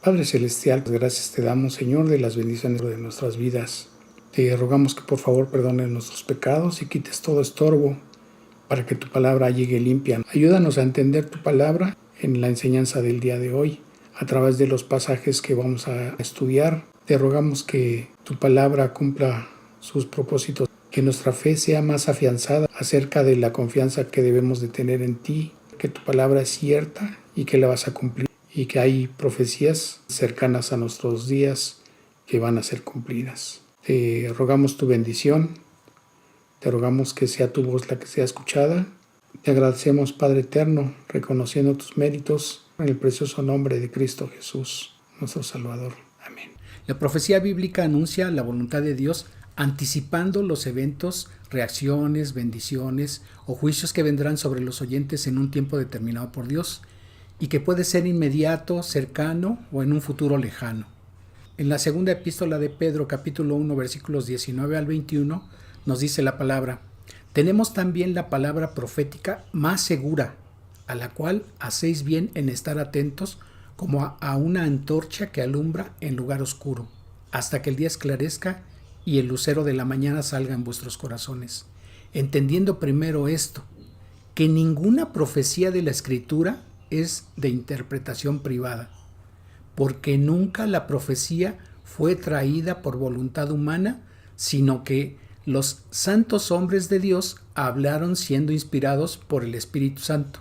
Padre Celestial, gracias te damos, Señor, de las bendiciones de nuestras vidas. Te rogamos que por favor perdones nuestros pecados y quites todo estorbo para que tu palabra llegue limpia. Ayúdanos a entender tu palabra en la enseñanza del día de hoy, a través de los pasajes que vamos a estudiar. Te rogamos que tu palabra cumpla sus propósitos, que nuestra fe sea más afianzada acerca de la confianza que debemos de tener en ti, que tu palabra es cierta y que la vas a cumplir, y que hay profecías cercanas a nuestros días que van a ser cumplidas. Te rogamos tu bendición, te rogamos que sea tu voz la que sea escuchada. Te agradecemos, Padre eterno, reconociendo tus méritos en el precioso nombre de Cristo Jesús, nuestro Salvador. Amén. La profecía bíblica anuncia la voluntad de Dios anticipando los eventos, reacciones, bendiciones o juicios que vendrán sobre los oyentes en un tiempo determinado por Dios y que puede ser inmediato, cercano o en un futuro lejano. En la segunda epístola de Pedro, capítulo 1, versículos 19 al 21, nos dice la palabra: tenemos también la palabra profética más segura, a la cual hacéis bien en estar atentos como a una antorcha que alumbra en lugar oscuro, hasta que el día esclarezca y el lucero de la mañana salga en vuestros corazones. Entendiendo primero esto, que ninguna profecía de la Escritura es de interpretación privada, porque nunca la profecía fue traída por voluntad humana, sino que los santos hombres de Dios hablaron siendo inspirados por el Espíritu Santo.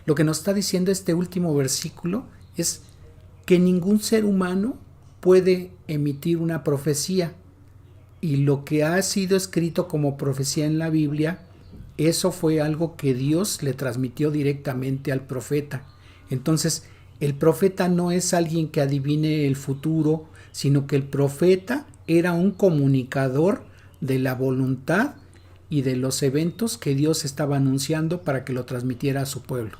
Lo que nos está diciendo este último versículo es que ningún ser humano puede emitir una profecía, y lo que ha sido escrito como profecía en la Biblia, eso fue algo que Dios le transmitió directamente al profeta. Entonces, el profeta no es alguien que adivine el futuro, sino que el profeta era un comunicador de la voluntad y de los eventos que Dios estaba anunciando para que lo transmitiera a su pueblo.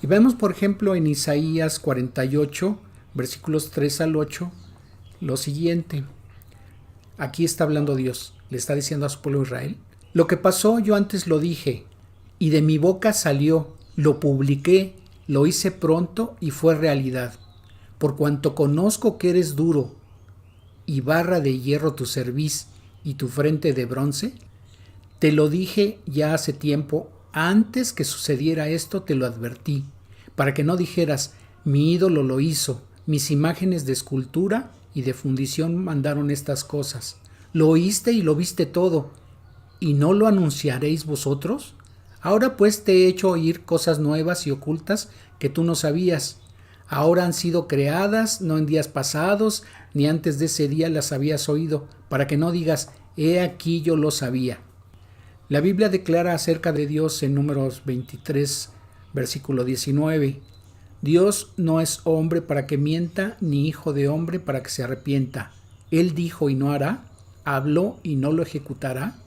Y vemos, por ejemplo, en Isaías 48, versículos 3 al 8, lo siguiente. Aquí está hablando Dios, le está diciendo a su pueblo Israel: lo que pasó yo antes lo dije, y de mi boca salió, lo publiqué, lo hice pronto y fue realidad. Por cuanto conozco que eres duro, y barra de hierro tu cerviz y tu frente de bronce, te lo dije ya hace tiempo, antes que sucediera esto te lo advertí, para que no dijeras: mi ídolo lo hizo, mis imágenes de escultura y de fundición mandaron estas cosas. Lo oíste y lo viste todo, ¿y no lo anunciaréis vosotros? Ahora pues te he hecho oír cosas nuevas y ocultas que tú no sabías. Ahora han sido creadas, no en días pasados, ni antes de ese día las habías oído, para que no digas: he aquí yo lo sabía. La Biblia declara acerca de Dios en Números 23, versículo 19: Dios no es hombre para que mienta, ni hijo de hombre para que se arrepienta. Él dijo y no hará, habló y no lo ejecutará.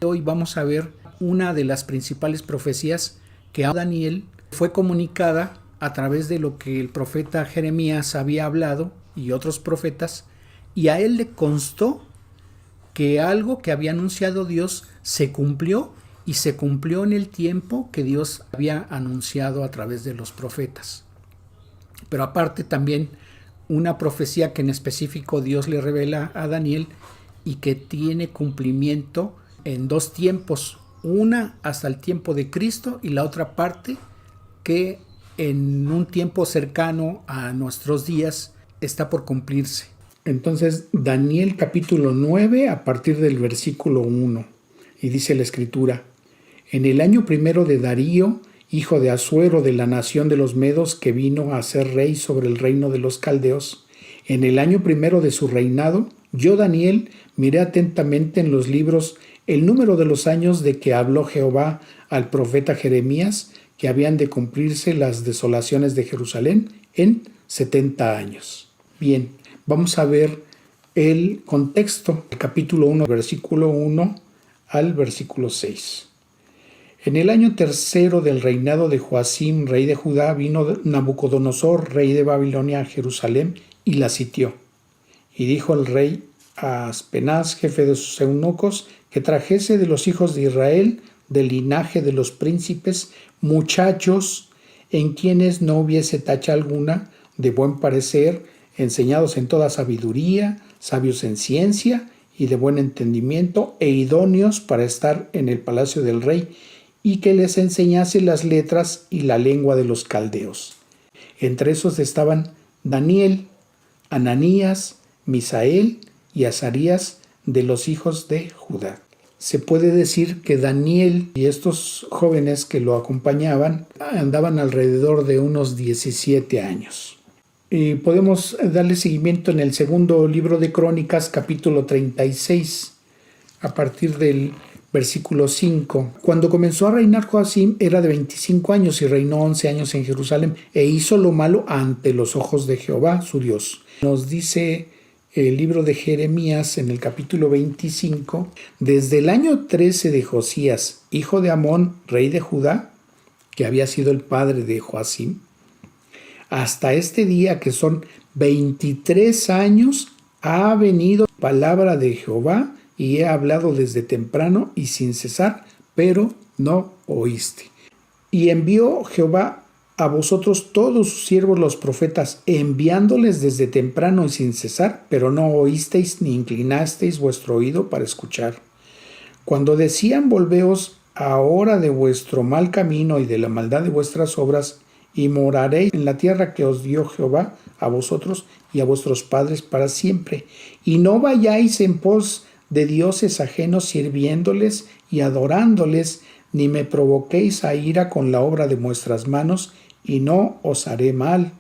Hoy vamos a ver una de las principales profecías que a Daniel fue comunicada a través de lo que el profeta Jeremías había hablado y otros profetas, y a él le constó que algo que había anunciado Dios se cumplió, y se cumplió en el tiempo que Dios había anunciado a través de los profetas. Pero aparte también una profecía que en específico Dios le revela a Daniel y que tiene cumplimiento en dos tiempos, una hasta el tiempo de Cristo y la otra parte que en un tiempo cercano a nuestros días está por cumplirse. Entonces, Daniel capítulo 9 a partir del versículo 1, y dice la Escritura: en el año primero de Darío, hijo de Asuero, de la nación de los Medos, que vino a ser rey sobre el reino de los caldeos, en el año primero de su reinado, yo, Daniel, miré atentamente en los libros el número de los años de que habló Jehová al profeta Jeremías, que habían de cumplirse las desolaciones de Jerusalén en 70 años. Bien, vamos a ver el contexto, el capítulo 1, versículo 1 al versículo 6. En el año tercero del reinado de Joacim, rey de Judá, vino Nabucodonosor, rey de Babilonia, a Jerusalén y la sitió. Y dijo el rey a Aspenaz, jefe de sus eunucos, que trajese de los hijos de Israel, del linaje de los príncipes, muchachos en quienes no hubiese tacha alguna, de buen parecer, enseñados en toda sabiduría, sabios en ciencia y de buen entendimiento, e idóneos para estar en el palacio del rey, y que les enseñase las letras y la lengua de los caldeos. Entre esos estaban Daniel, Ananías, Misael y Azarías, de los hijos de Judá. Se puede decir que Daniel y estos jóvenes que lo acompañaban andaban alrededor de unos 17 años. Y podemos darle seguimiento en el segundo libro de Crónicas, capítulo 36, a partir del versículo 5. Cuando comenzó a reinar Joacim era de 25 años y reinó 11 años en Jerusalén e hizo lo malo ante los ojos de Jehová, su Dios. Nos dice el libro de Jeremías en el capítulo 25, desde el año 13 de Josías, hijo de Amón, rey de Judá, que había sido el padre de Joacim, hasta este día, que son 23 años, ha venido palabra de Jehová y he hablado desde temprano y sin cesar, pero no oíste. Y envió Jehová a vosotros todos sus siervos los profetas, enviándoles desde temprano y sin cesar, pero no oísteis ni inclinasteis vuestro oído para escuchar. Cuando decían: volveos ahora de vuestro mal camino y de la maldad de vuestras obras, y moraréis en la tierra que os dio Jehová a vosotros y a vuestros padres para siempre, y no vayáis en pos de dioses ajenos sirviéndoles y adorándoles, ni me provoquéis a ira con la obra de vuestras manos, y no os haré mal.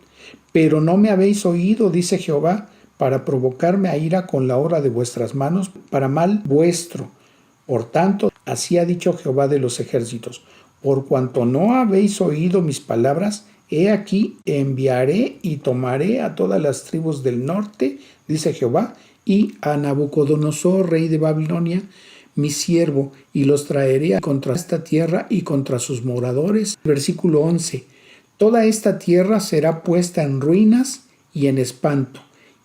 Pero no me habéis oído, dice Jehová, para provocarme a ira con la obra de vuestras manos, para mal vuestro. Por tanto, así ha dicho Jehová de los ejércitos: por cuanto no habéis oído mis palabras, he aquí enviaré y tomaré a todas las tribus del norte, dice Jehová, y a Nabucodonosor, rey de Babilonia, mi siervo, y los traeré contra esta tierra y contra sus moradores. Versículo 11. Toda esta tierra será puesta en ruinas y en espanto,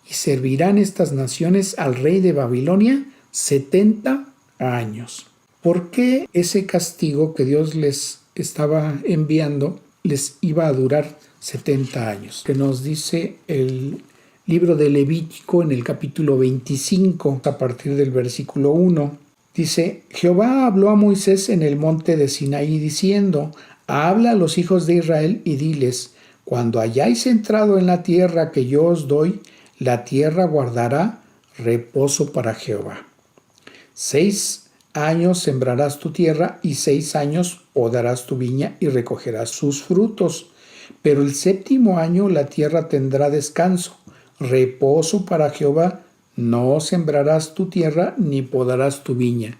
y servirán estas naciones al rey de Babilonia 70 años. ¿Por qué ese castigo que Dios les estaba enviando les iba a durar 70 años? Que nos dice el libro de Levítico en el capítulo 25, a partir del versículo 1. Dice: Jehová habló a Moisés en el monte de Sinaí diciendo: habla a los hijos de Israel y diles: cuando hayáis entrado en la tierra que yo os doy, la tierra guardará reposo para Jehová. 6 años sembrarás tu tierra y 6 años podarás tu viña y recogerás sus frutos. Pero el 7º año la tierra tendrá descanso, reposo para Jehová. No sembrarás tu tierra ni podarás tu viña.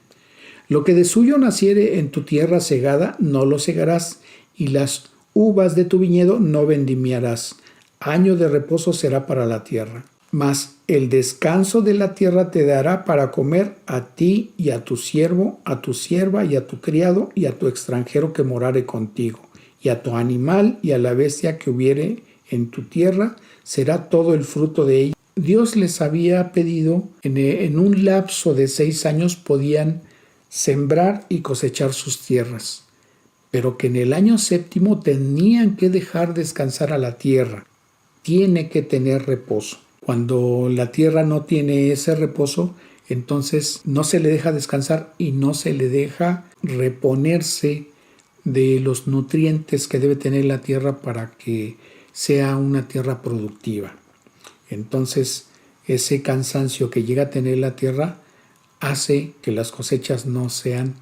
Lo que de suyo naciere en tu tierra segada, no lo segarás, y las uvas de tu viñedo no vendimiarás. Año de reposo será para la tierra. Mas el descanso de la tierra te dará para comer a ti y a tu siervo, a tu sierva y a tu criado y a tu extranjero que morare contigo, y a tu animal y a la bestia que hubiere en tu tierra, será todo el fruto de ella. Dios les había pedido, en un lapso de 6 años podían sembrar y cosechar sus tierras, pero que en el año 7º tenían que dejar descansar a la tierra. Tiene que tener reposo. Cuando la tierra no tiene ese reposo, entonces no se le deja descansar y no se le deja reponerse de los nutrientes que debe tener la tierra para que sea una tierra productiva. Entonces, ese cansancio que llega a tener la tierra hace que las cosechas no sean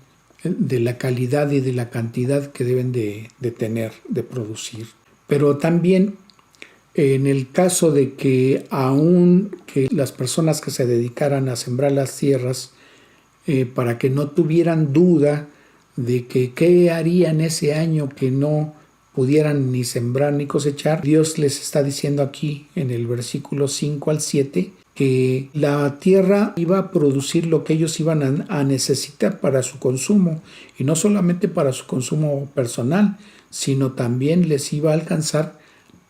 de la calidad y de la cantidad que deben de tener, de producir. Pero también, en el caso de que aún que las personas que se dedicaran a sembrar las tierras, para que no tuvieran duda de que qué harían ese año que no pudieran ni sembrar ni cosechar, Dios les está diciendo aquí en el versículo 5 al 7 que la tierra iba a producir lo que ellos iban a necesitar para su consumo, y no solamente para su consumo personal, sino también les iba a alcanzar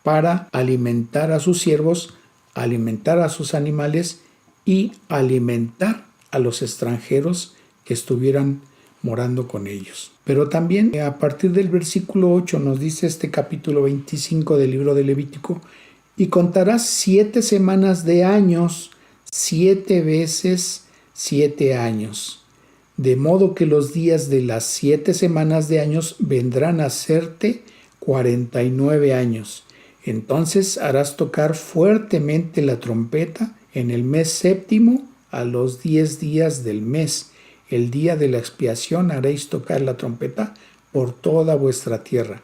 para alimentar a sus siervos, alimentar a sus animales y alimentar a los extranjeros que estuvieran morando con ellos. Pero también a partir del versículo 8 nos dice este capítulo 25 del libro de Levítico: Y contarás 7 semanas de años, 7 veces 7 años. De modo que los días de las 7 semanas de años vendrán a serte 49 años. Entonces harás tocar fuertemente la trompeta en el mes séptimo a los 10 días del mes. El día de la expiación haréis tocar la trompeta por toda vuestra tierra.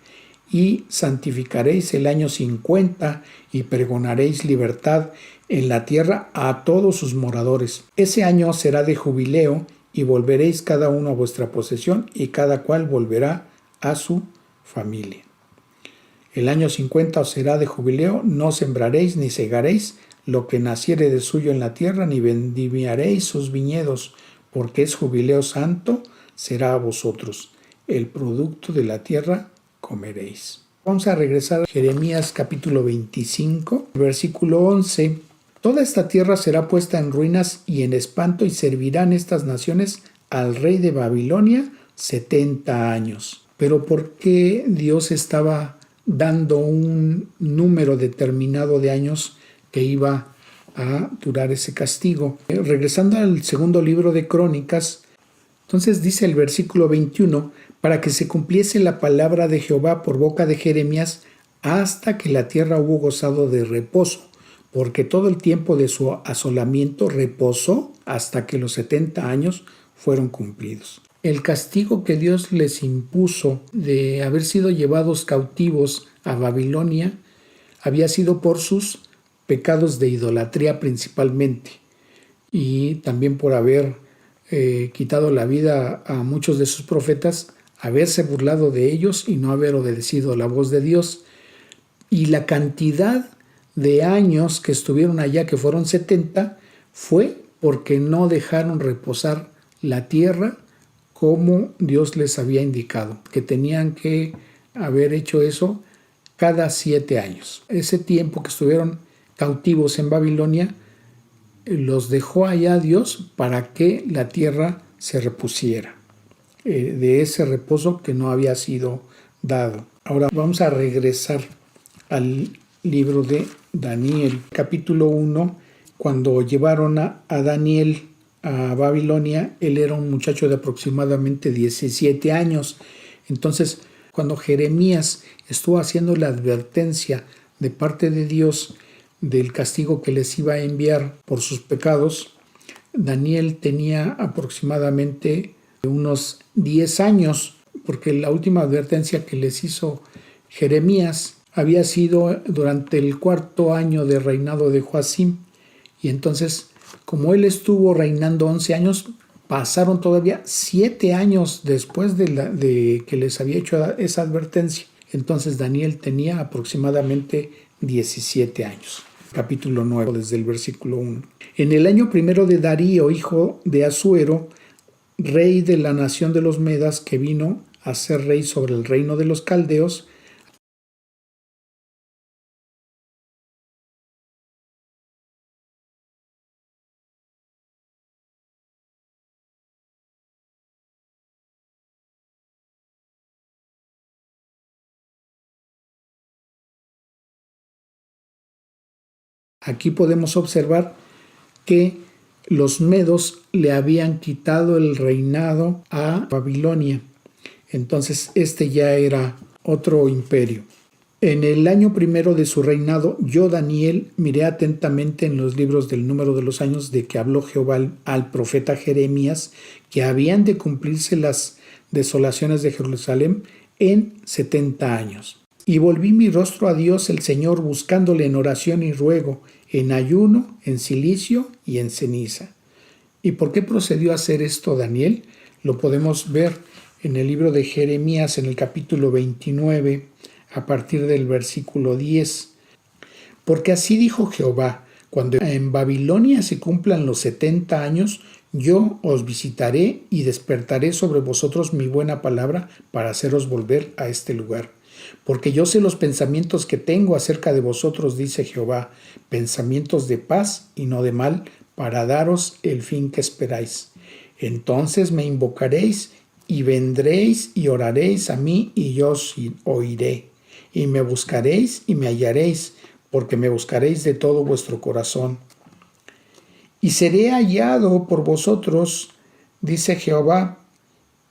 Y santificaréis el año 50 y pregonaréis libertad en la tierra a todos sus moradores. Ese año será de jubileo y volveréis cada uno a vuestra posesión y cada cual volverá a su familia. El año 50 os será de jubileo, no sembraréis ni segaréis lo que naciere de suyo en la tierra, ni vendimiaréis sus viñedos, porque es jubileo santo, será a vosotros. El producto de la tierra comeréis. Vamos a regresar a Jeremías capítulo 25, versículo 11. Toda esta tierra será puesta en ruinas y en espanto, y servirán estas naciones al rey de Babilonia 70 años. Pero ¿por qué Dios estaba dando un número determinado de años que iba a durar ese castigo? Regresando al segundo libro de Crónicas, entonces dice el versículo 21, para que se cumpliese la palabra de Jehová por boca de Jeremías, hasta que la tierra hubo gozado de reposo, porque todo el tiempo de su asolamiento reposó hasta que los 70 años fueron cumplidos. El castigo que Dios les impuso de haber sido llevados cautivos a Babilonia había sido por sus pecados de idolatría principalmente, y también por haber quitado la vida a muchos de sus profetas, haberse burlado de ellos y no haber obedecido la voz de Dios. Y la cantidad de años que estuvieron allá, que fueron 70, fue porque no dejaron reposar la tierra como Dios les había indicado, que tenían que haber hecho eso cada 7 años. Ese tiempo que estuvieron cautivos en Babilonia, los dejó allá Dios para que la tierra se repusiera de ese reposo que no había sido dado. Ahora vamos a regresar al libro de Daniel, capítulo 1. Cuando llevaron a Daniel a Babilonia, él era un muchacho de aproximadamente 17 años. Entonces, cuando Jeremías estuvo haciendo la advertencia de parte de Dios del castigo que les iba a enviar por sus pecados, Daniel tenía aproximadamente unos 10 años, porque la última advertencia que les hizo Jeremías había sido durante el 4º año de reinado de Joacim. Y entonces, como él estuvo reinando 11 años, pasaron todavía 7 años después de que les había hecho esa advertencia. Entonces Daniel tenía aproximadamente 17 años. Capítulo 9, desde el versículo 1. En el año primero de Darío, hijo de Asuero, rey de la nación de los Medas, que vino a ser rey sobre el reino de los caldeos, aquí podemos observar que los medos le habían quitado el reinado a Babilonia. Entonces este ya era otro imperio. En el año primero de su reinado, yo, Daniel, miré atentamente en los libros del número de los años de que habló Jehová al profeta Jeremías, que habían de cumplirse las desolaciones de Jerusalén en 70 años. Y volví mi rostro a Dios el Señor, buscándole en oración y ruego, en ayuno, en cilicio y en ceniza. ¿Y por qué procedió a hacer esto Daniel? Lo podemos ver en el libro de Jeremías, en el capítulo 29, a partir del versículo 10. Porque así dijo Jehová, cuando en Babilonia se cumplan los 70 años, yo os visitaré y despertaré sobre vosotros mi buena palabra para haceros volver a este lugar. Porque yo sé los pensamientos que tengo acerca de vosotros, dice Jehová, pensamientos de paz y no de mal, para daros el fin que esperáis. Entonces me invocaréis y vendréis y oraréis a mí y yo os oiré. Y me buscaréis y me hallaréis, porque me buscaréis de todo vuestro corazón. Y seré hallado por vosotros, dice Jehová,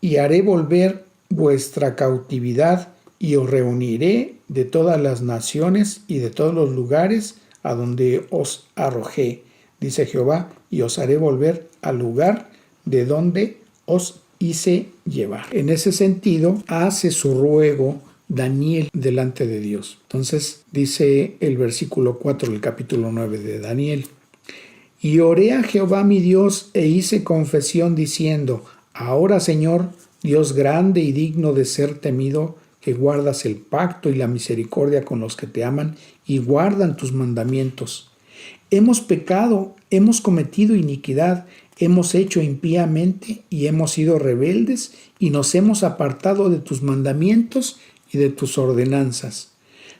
y haré volver vuestra cautividad, y os reuniré de todas las naciones y de todos los lugares a donde os arrojé, dice Jehová, y os haré volver al lugar de donde os hice llevar. En ese sentido, hace su ruego Daniel delante de Dios. Entonces dice el versículo 4 del capítulo 9 de Daniel: y oré a Jehová mi Dios e hice confesión diciendo: ahora, Señor, Dios grande y digno de ser temido, que guardas el pacto y la misericordia con los que te aman y guardan tus mandamientos. Hemos pecado, hemos cometido iniquidad, hemos hecho impíamente y hemos sido rebeldes y nos hemos apartado de tus mandamientos y de tus ordenanzas.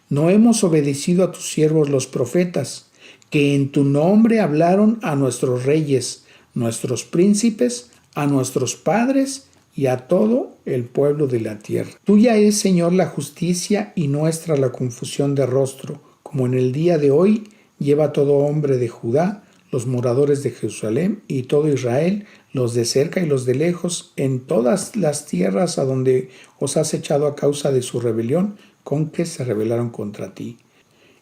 No hemos obedecido a tus siervos los profetas, que en tu nombre hablaron a nuestros reyes, nuestros príncipes, a nuestros padres y a todo el pueblo de la tierra. Tuya es, Señor, la justicia y nuestra la confusión de rostro, como en el día de hoy lleva todo hombre de Judá, los moradores de Jerusalén y todo Israel, los de cerca y los de lejos, en todas las tierras a donde os has echado a causa de su rebelión, con que se rebelaron contra ti.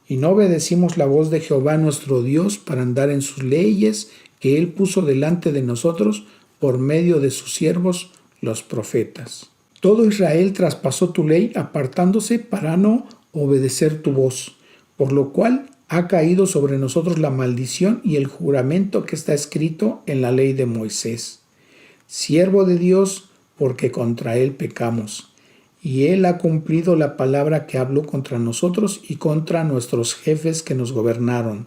Y no obedecimos la voz de Jehová nuestro Dios para andar en sus leyes que él puso delante de nosotros por medio de sus siervos los profetas. Todo Israel traspasó tu ley apartándose para no obedecer tu voz, por lo cual ha caído sobre nosotros la maldición y el juramento que está escrito en la ley de Moisés, siervo de Dios, porque contra él pecamos. Y él ha cumplido la palabra que habló contra nosotros y contra nuestros jefes que nos gobernaron,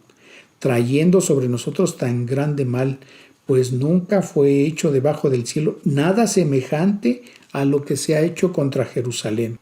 trayendo sobre nosotros tan grande mal, pues nunca fue hecho debajo del cielo nada semejante a lo que se ha hecho contra Jerusalén.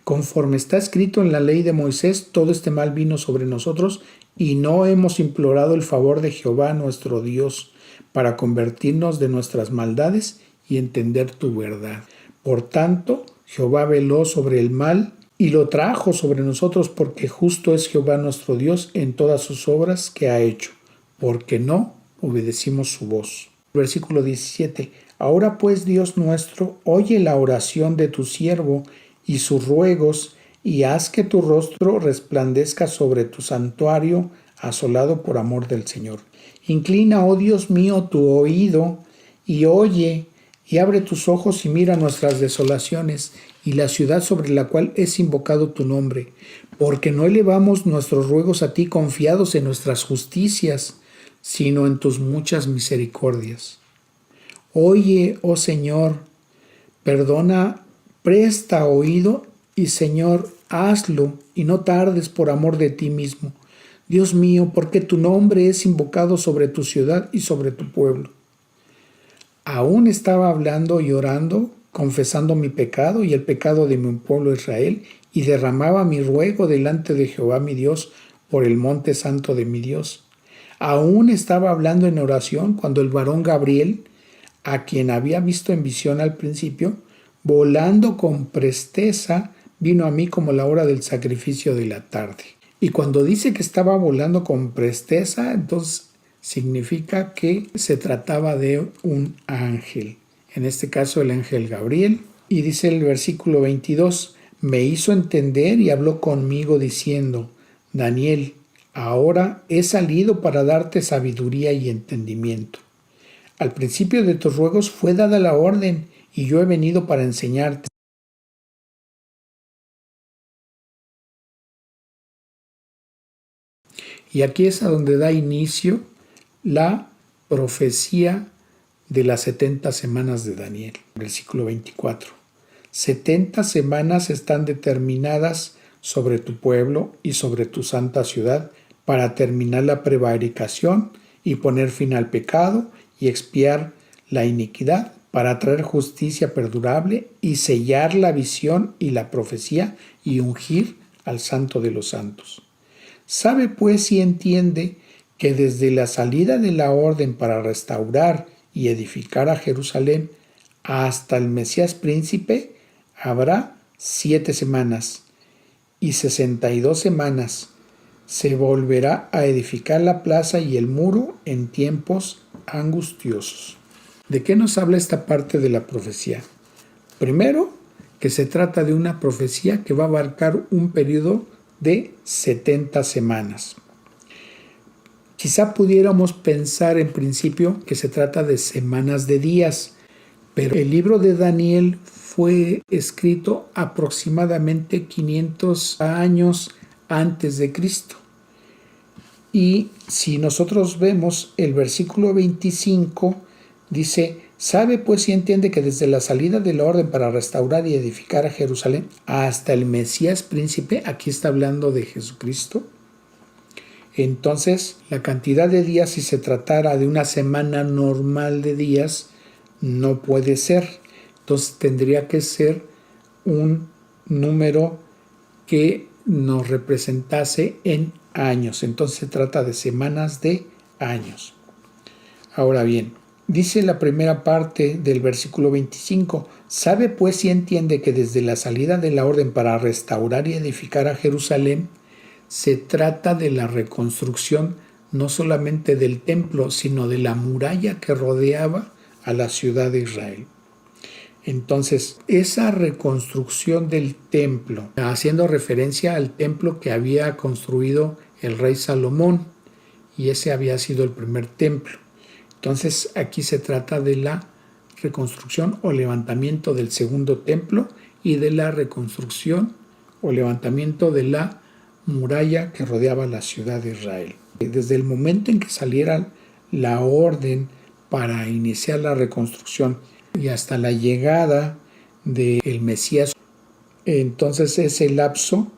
Conforme está escrito en la ley de Moisés, todo este mal vino sobre nosotros y no hemos implorado el favor de Jehová nuestro Dios para convertirnos de nuestras maldades y entender tu verdad. Por tanto, Jehová veló sobre el mal y lo trajo sobre nosotros, porque justo es Jehová nuestro Dios en todas sus obras que ha hecho, porque no obedecimos su voz. Versículo 17. Ahora pues, Dios nuestro, oye la oración de tu siervo y sus ruegos, y haz que tu rostro resplandezca sobre tu santuario asolado por amor del Señor. Inclina, oh Dios mío, tu oído y oye, y abre tus ojos y mira nuestras desolaciones y la ciudad sobre la cual es invocado tu nombre, porque no elevamos nuestros ruegos a ti confiados en nuestras justicias, sino en tus muchas misericordias. Oye, oh Señor, perdona, presta oído, y Señor, hazlo, y no tardes por amor de ti mismo. Dios mío, porque tu nombre es invocado sobre tu ciudad y sobre tu pueblo. Aún estaba hablando y orando, confesando mi pecado y el pecado de mi pueblo Israel, y derramaba mi ruego delante de Jehová mi Dios por el monte santo de mi Dios. Aún estaba hablando en oración cuando el varón Gabriel, a quien había visto en visión al principio, volando con presteza, vino a mí como la hora del sacrificio de la tarde. Y cuando dice que estaba volando con presteza, entonces significa que se trataba de un ángel. En este caso el ángel Gabriel. Y dice el versículo 22, me hizo entender y habló conmigo diciendo, Daniel, ahora he salido para darte sabiduría y entendimiento. Al principio de tus ruegos fue dada la orden, y yo he venido para enseñarte. Y aquí es a donde da inicio la profecía de las 70 semanas de Daniel, versículo 24. 70 semanas están determinadas sobre tu pueblo y sobre tu santa ciudad para terminar la prevaricación y poner fin al pecado y expiar la iniquidad, para traer justicia perdurable y sellar la visión y la profecía y ungir al Santo de los Santos. Sabe pues y entiende que desde la salida de la orden para restaurar y edificar a Jerusalén hasta el Mesías príncipe habrá 7 semanas y 62 semanas, se volverá a edificar la plaza y el muro en tiempos angustiosos. ¿De qué nos habla esta parte de la profecía? Primero, que se trata de una profecía que va a abarcar un periodo de 70 semanas. Quizá pudiéramos pensar en principio que se trata de semanas de días, pero el libro de Daniel fue escrito aproximadamente 500 años antes de Cristo. Y si nosotros vemos el versículo 25, dice: ¿sabe pues y entiende que desde la salida de la orden para restaurar y edificar a Jerusalén hasta el Mesías príncipe, aquí está hablando de Jesucristo? Entonces, la cantidad de días, si se tratara de una semana normal de días, no puede ser. Entonces tendría que ser un número que nos representase en años. Entonces se trata de semanas de años. Ahora bien, dice la primera parte del versículo 25: ¿sabe pues y entiende que desde la salida de la orden para restaurar y edificar a Jerusalén se trata de la reconstrucción no solamente del templo, sino de la muralla que rodeaba a la ciudad de Israel? Entonces, esa reconstrucción del templo, haciendo referencia al templo que había construido el rey Salomón, y ese había sido el primer templo. Entonces, aquí se trata de la reconstrucción o levantamiento del segundo templo y de la reconstrucción o levantamiento de la muralla que rodeaba la ciudad de Israel. Desde el momento en que saliera la orden para iniciar la reconstrucción y hasta la llegada del Mesías, entonces ese lapso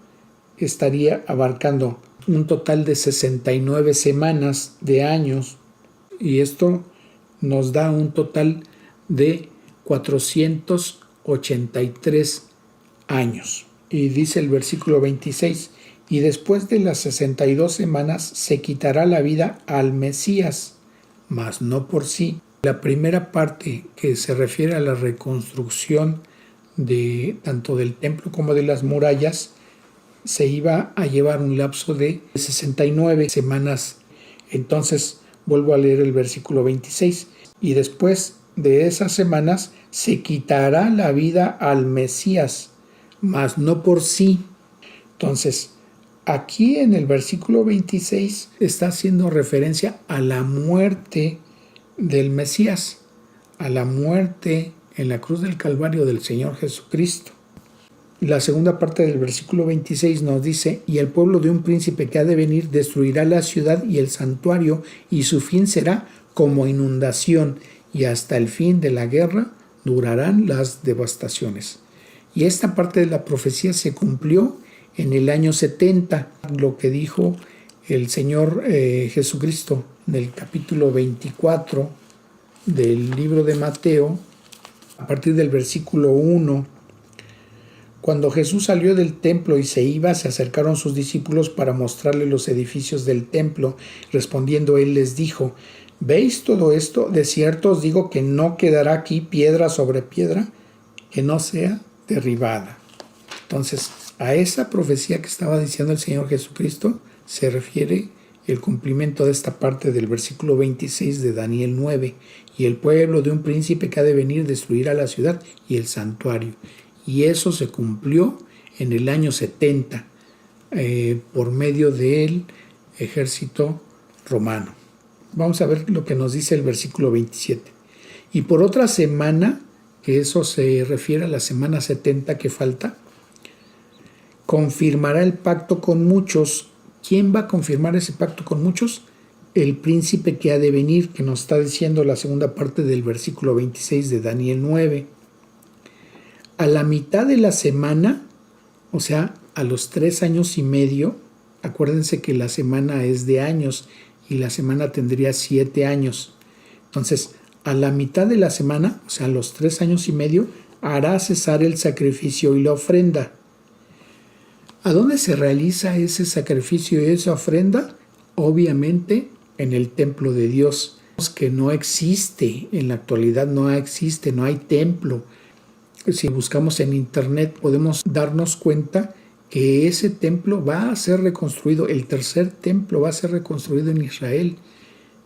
estaría abarcando un total de 69 semanas de años, y esto nos da un total de 483 años. Y dice el versículo 26: y después de las 62 semanas se quitará la vida al Mesías, mas no por sí. La primera parte, que se refiere a la reconstrucción de tanto del templo como de las murallas, se iba a llevar un lapso de 69 semanas. Entonces vuelvo a leer el versículo 26: y después de esas semanas se quitará la vida al Mesías, mas no por sí. Entonces, aquí en el versículo 26 está haciendo referencia a la muerte del Mesías, a la muerte en la cruz del Calvario del Señor Jesucristo. La segunda parte del versículo 26 nos dice: y el pueblo de un príncipe que ha de venir destruirá la ciudad y el santuario, y su fin será como inundación, y hasta el fin de la guerra durarán las devastaciones. Y esta parte de la profecía se cumplió en el año 70, lo que dijo el Señor Jesucristo en el capítulo 24 del libro de Mateo, a partir del versículo 1. Cuando Jesús salió del templo y se iba, se acercaron sus discípulos para mostrarle los edificios del templo. Respondiendo él les dijo: ¿veis todo esto? De cierto os digo que no quedará aquí piedra sobre piedra que no sea derribada. Entonces, a esa profecía que estaba diciendo el Señor Jesucristo se refiere el cumplimiento de esta parte del versículo 26 de Daniel 9. Y el pueblo de un príncipe que ha de venir destruirá la ciudad y el santuario. Y eso se cumplió en el año 70 por medio del ejército romano. Vamos a ver lo que nos dice el versículo 27. Y por otra semana, que eso se refiere a la semana 70 que falta, confirmará el pacto con muchos. ¿Quién va a confirmar ese pacto con muchos? El príncipe que ha de venir, que nos está diciendo la segunda parte del versículo 26 de Daniel 9. A la mitad de la semana, o sea, a los 3 años y medio, acuérdense que la semana es de años y la semana tendría 7 años. Entonces, a la mitad de la semana, o sea, a los 3 años y medio, hará cesar el sacrificio y la ofrenda. ¿A dónde se realiza ese sacrificio y esa ofrenda? Obviamente en el templo de Dios, que no existe, en la actualidad no hay templo. Si buscamos en internet podemos darnos cuenta que ese templo va a ser reconstruido, el tercer templo va a ser reconstruido en Israel.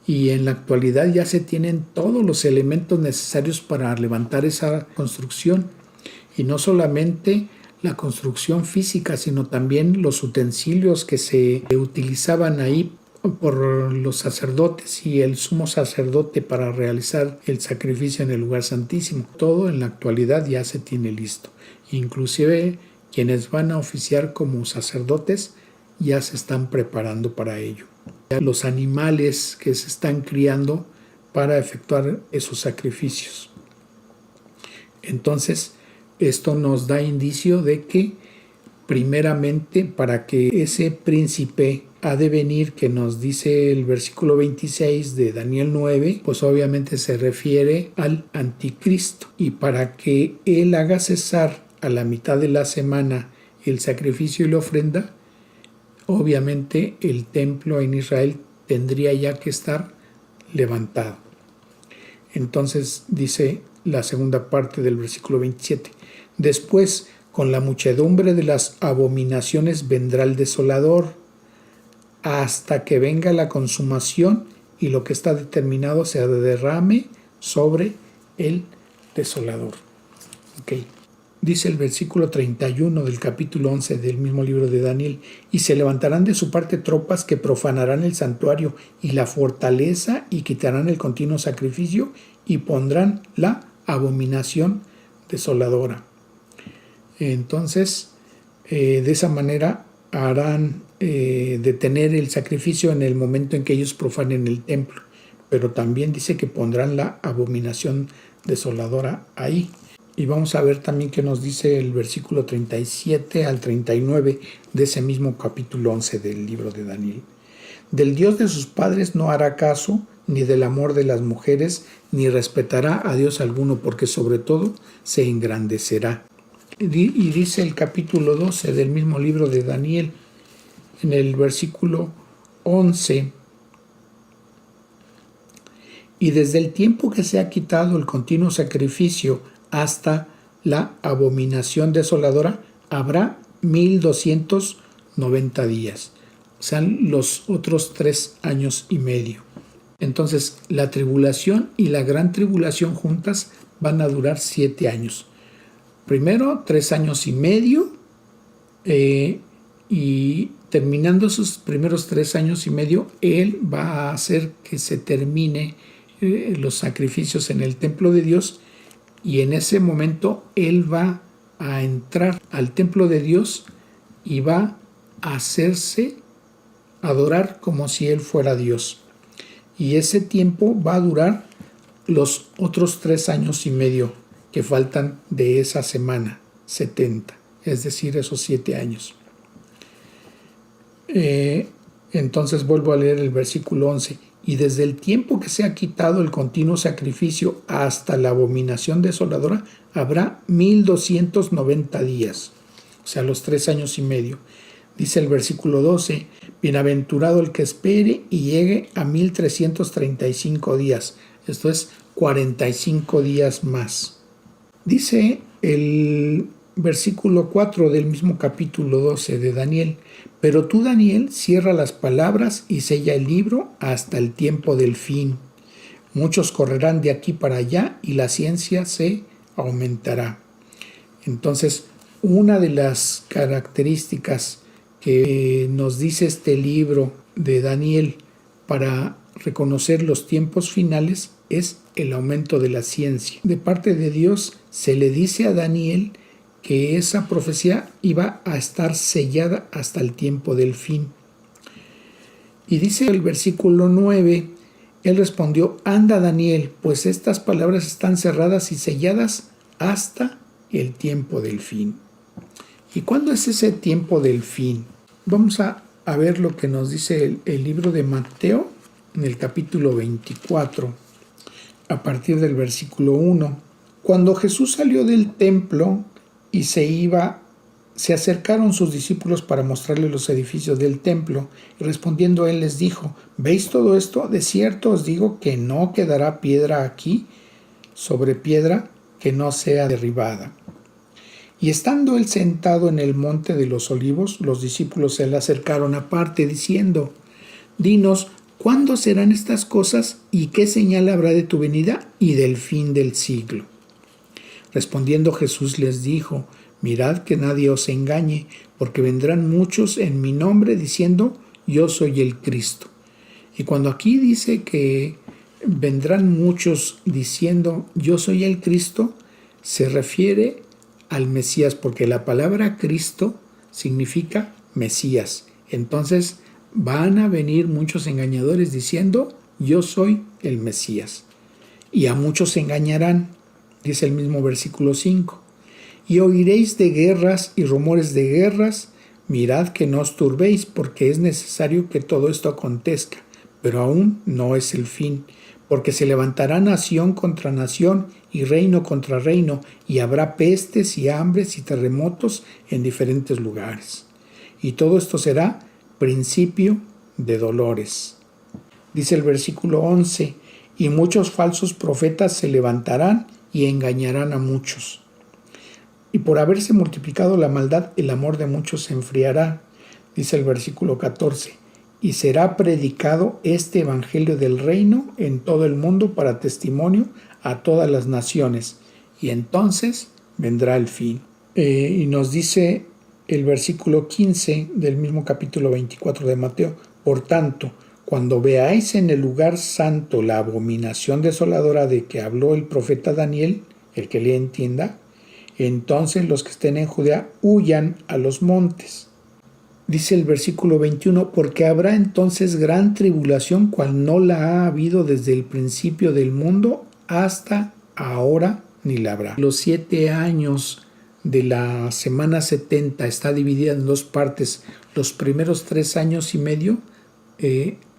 Y en la actualidad ya se tienen todos los elementos necesarios para levantar esa construcción. Y no solamente la construcción física, sino también los utensilios que se utilizaban ahí por los sacerdotes y el sumo sacerdote para realizar el sacrificio en el lugar santísimo. Todo en la actualidad ya se tiene listo. Inclusive quienes van a oficiar como sacerdotes ya se están preparando para ello. Los animales que se están criando para efectuar esos sacrificios. Entonces, esto nos da indicio de que primeramente para que ese príncipe ha de venir, que nos dice el versículo 26 de Daniel 9, pues obviamente se refiere al anticristo. Y para que él haga cesar a la mitad de la semana el sacrificio y la ofrenda, obviamente el templo en Israel tendría ya que estar levantado. Entonces dice la segunda parte del versículo 27. Después, con la muchedumbre de las abominaciones vendrá el desolador, hasta que venga la consumación y lo que está determinado se derrame sobre el desolador. Okay. Dice el versículo 31 del capítulo 11 del mismo libro de Daniel: y se levantarán de su parte tropas que profanarán el santuario y la fortaleza y quitarán el continuo sacrificio y pondrán la abominación desoladora. Entonces, de esa manera harán detener el sacrificio en el momento en que ellos profanen el templo, pero también dice que pondrán la abominación desoladora ahí. Y vamos a ver también qué nos dice el versículo 37 al 39 de ese mismo capítulo 11 del libro de Daniel. Del Dios de sus padres no hará caso, ni del amor de las mujeres, ni respetará a Dios alguno, porque sobre todo se engrandecerá. Y dice el capítulo 12 del mismo libro de Daniel, en el versículo 11: y desde el tiempo que se ha quitado el continuo sacrificio hasta la abominación desoladora, habrá 1290 días, o sea, los otros 3 años y medio. Entonces, la tribulación y la gran tribulación juntas van a durar 7 años. Primero 3 años y medio, y terminando esos primeros 3 años y medio, él va a hacer que se termine los sacrificios en el templo de Dios, y en ese momento él va a entrar al templo de Dios y va a hacerse adorar como si él fuera Dios. Y ese tiempo va a durar los otros 3 años y medio que faltan de esa semana, 70, es decir, esos 7 años. Entonces vuelvo a leer el versículo 11. Y desde el tiempo que se ha quitado el continuo sacrificio hasta la abominación desoladora, habrá 1290 días, o sea, los 3 años y medio. Dice el versículo 12: bienaventurado el que espere y llegue a 1335 días. Esto es 45 días más. Dice el versículo 4 del mismo capítulo 12 de Daniel: pero tú, Daniel, cierra las palabras y sella el libro hasta el tiempo del fin. Muchos correrán de aquí para allá y la ciencia se aumentará. Entonces, una de las características que nos dice este libro de Daniel para reconocer los tiempos finales es el aumento de la ciencia. De parte de Dios se le dice a Daniel que esa profecía iba a estar sellada hasta el tiempo del fin. Y dice el versículo 9: él respondió: anda, Daniel, pues estas palabras están cerradas y selladas hasta el tiempo del fin. ¿Y cuándo es ese tiempo del fin? Vamos a ver lo que nos dice el libro de Mateo en el capítulo 24, a partir del versículo 1. Cuando Jesús salió del templo y se acercaron sus discípulos para mostrarle los edificios del templo, y respondiendo él les dijo: ¿veis todo esto? De cierto os digo que no quedará piedra aquí sobre piedra que no sea derribada. Y estando él sentado en el monte de los olivos, los discípulos se le acercaron aparte, diciendo: Dinos, ¿cuándo serán estas cosas y qué señal habrá de tu venida y del fin del siglo? Respondiendo Jesús les dijo: Mirad que nadie os engañe, porque vendrán muchos en mi nombre diciendo: Yo soy el Cristo. Y cuando aquí dice que vendrán muchos diciendo: Yo soy el Cristo, se refiere al Mesías, porque la palabra Cristo significa Mesías. Entonces van a venir muchos engañadores diciendo: Yo soy el Mesías. Y a muchos engañarán, dice el mismo versículo 5. Y oiréis de guerras y rumores de guerras. Mirad que no os turbéis, porque es necesario que todo esto acontezca, pero aún no es el fin, porque se levantará nación contra nación y reino contra reino, y habrá pestes y hambres y terremotos en diferentes lugares. Y todo esto será principio de dolores. Dice el versículo 11, y muchos falsos profetas se levantarán y engañarán a muchos. Y por haberse multiplicado la maldad, el amor de muchos se enfriará. Dice el versículo 14, y será predicado este evangelio del reino en todo el mundo para testimonio a todas las naciones, y entonces vendrá el fin. Y nos dice el versículo 15 del mismo capítulo 24 de Mateo: Por tanto, cuando veáis en el lugar santo la abominación desoladora de que habló el profeta Daniel, el que le entienda, entonces los que estén en Judea huyan a los montes. Dice el versículo 21, porque habrá entonces gran tribulación, cual no la ha habido desde el principio del mundo hasta ahora, ni la habrá. Los 7 años de la semana 70 está dividida en 2 partes. Los primeros 3 años y medio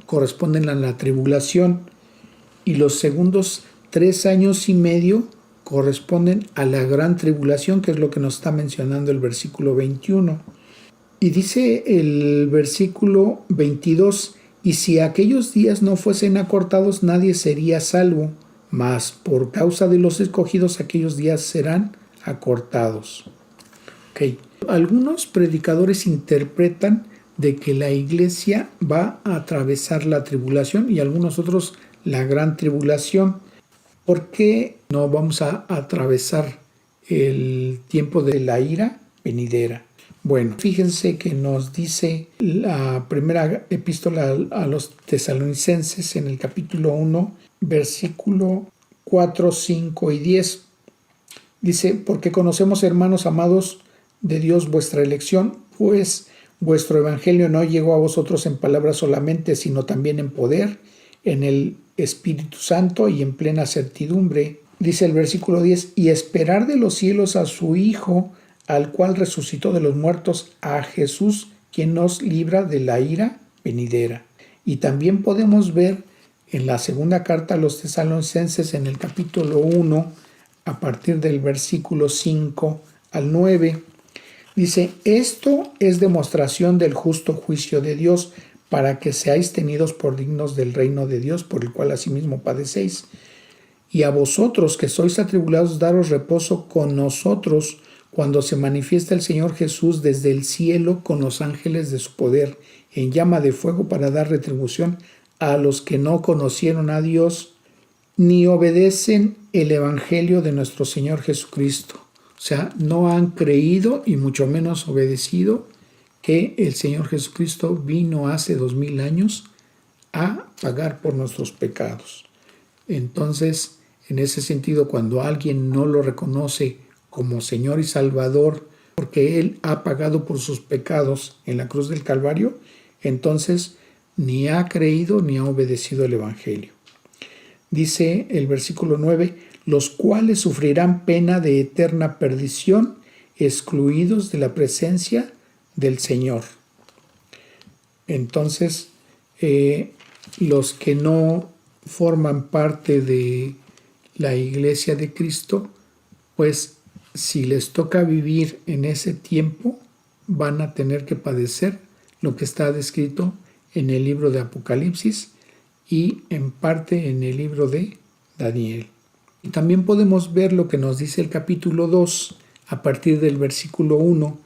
corresponden a la tribulación, y los segundos 3 años y medio corresponden a la gran tribulación, que es lo que nos está mencionando el versículo 21. Y dice el versículo 22, y si aquellos días no fuesen acortados, nadie sería salvo, mas por causa de los escogidos aquellos días serán acortados. Okay. Algunos predicadores interpretan de que la iglesia va a atravesar la tribulación, y algunos otros la gran tribulación. ¿Por qué no vamos a atravesar el tiempo de la ira venidera? Bueno, fíjense que nos dice la primera epístola a los tesalonicenses en el capítulo 1, versículo 4, 5 y 10. Dice: porque conocemos, hermanos amados de Dios, vuestra elección, pues vuestro evangelio no llegó a vosotros en palabras solamente, sino también en poder, en el Espíritu Santo y en plena certidumbre. Dice el versículo 10, y esperar de los cielos a su Hijo, al cual resucitó de los muertos, a Jesús, quien nos libra de la ira venidera. Y también podemos ver en la segunda carta a los tesalonicenses, en el capítulo 1, a partir del versículo 5 al 9, dice: esto es demostración del justo juicio de Dios, para que seáis tenidos por dignos del reino de Dios, por el cual asimismo padecéis. Y a vosotros que sois atribulados, daros reposo con nosotros, cuando se manifiesta el Señor Jesús desde el cielo con los ángeles de su poder, en llama de fuego, para dar retribución a los que no conocieron a Dios, ni obedecen el evangelio de nuestro Señor Jesucristo. O sea, no han creído y mucho menos obedecido que el Señor Jesucristo vino hace 2000 años a pagar por nuestros pecados. Entonces, en ese sentido, cuando alguien no lo reconoce como Señor y Salvador, porque Él ha pagado por sus pecados en la cruz del Calvario, entonces ni ha creído ni ha obedecido el Evangelio. Dice el versículo 9, los cuales sufrirán pena de eterna perdición, excluidos de la presencia del Señor. Entonces, los que no forman parte de la Iglesia de Cristo, pues si les toca vivir en ese tiempo, van a tener que padecer lo que está descrito en el libro de Apocalipsis y en parte en el libro de Daniel. Y también podemos ver lo que nos dice el capítulo 2 a partir del versículo 1.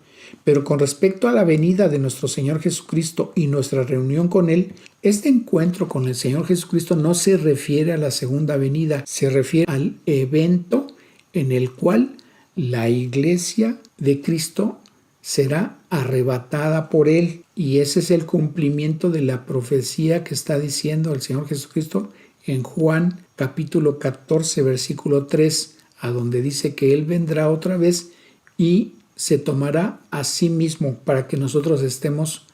Pero con respecto a la venida de nuestro Señor Jesucristo y nuestra reunión con Él, este encuentro con el Señor Jesucristo no se refiere a la segunda venida, se refiere al evento en el cual la iglesia de Cristo será arrebatada por Él. Y ese es el cumplimiento de la profecía que está diciendo el Señor Jesucristo en Juan capítulo 14, versículo 3, a donde dice que Él vendrá otra vez y se tomará a sí mismo para que nosotros estemos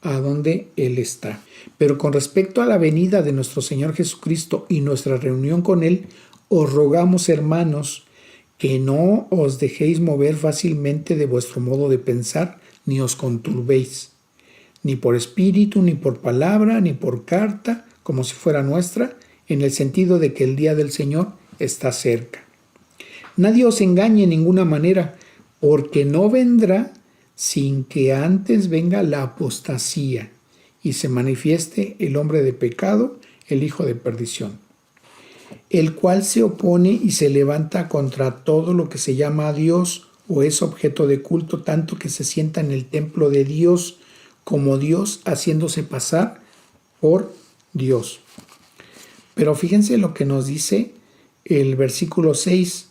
a donde Él está. Pero con respecto a la venida de nuestro Señor Jesucristo y nuestra reunión con Él, os rogamos, hermanos, que no os dejéis mover fácilmente de vuestro modo de pensar, ni os conturbéis, ni por espíritu, ni por palabra, ni por carta, como si fuera nuestra, en el sentido de que el día del Señor está cerca. Nadie os engañe en ninguna manera, porque no vendrá sin que antes venga la apostasía y se manifieste el hombre de pecado, el hijo de perdición, el cual se opone y se levanta contra todo lo que se llama Dios o es objeto de culto, tanto que se sienta en el templo de Dios como Dios, haciéndose pasar por Dios. Pero fíjense lo que nos dice el versículo 6.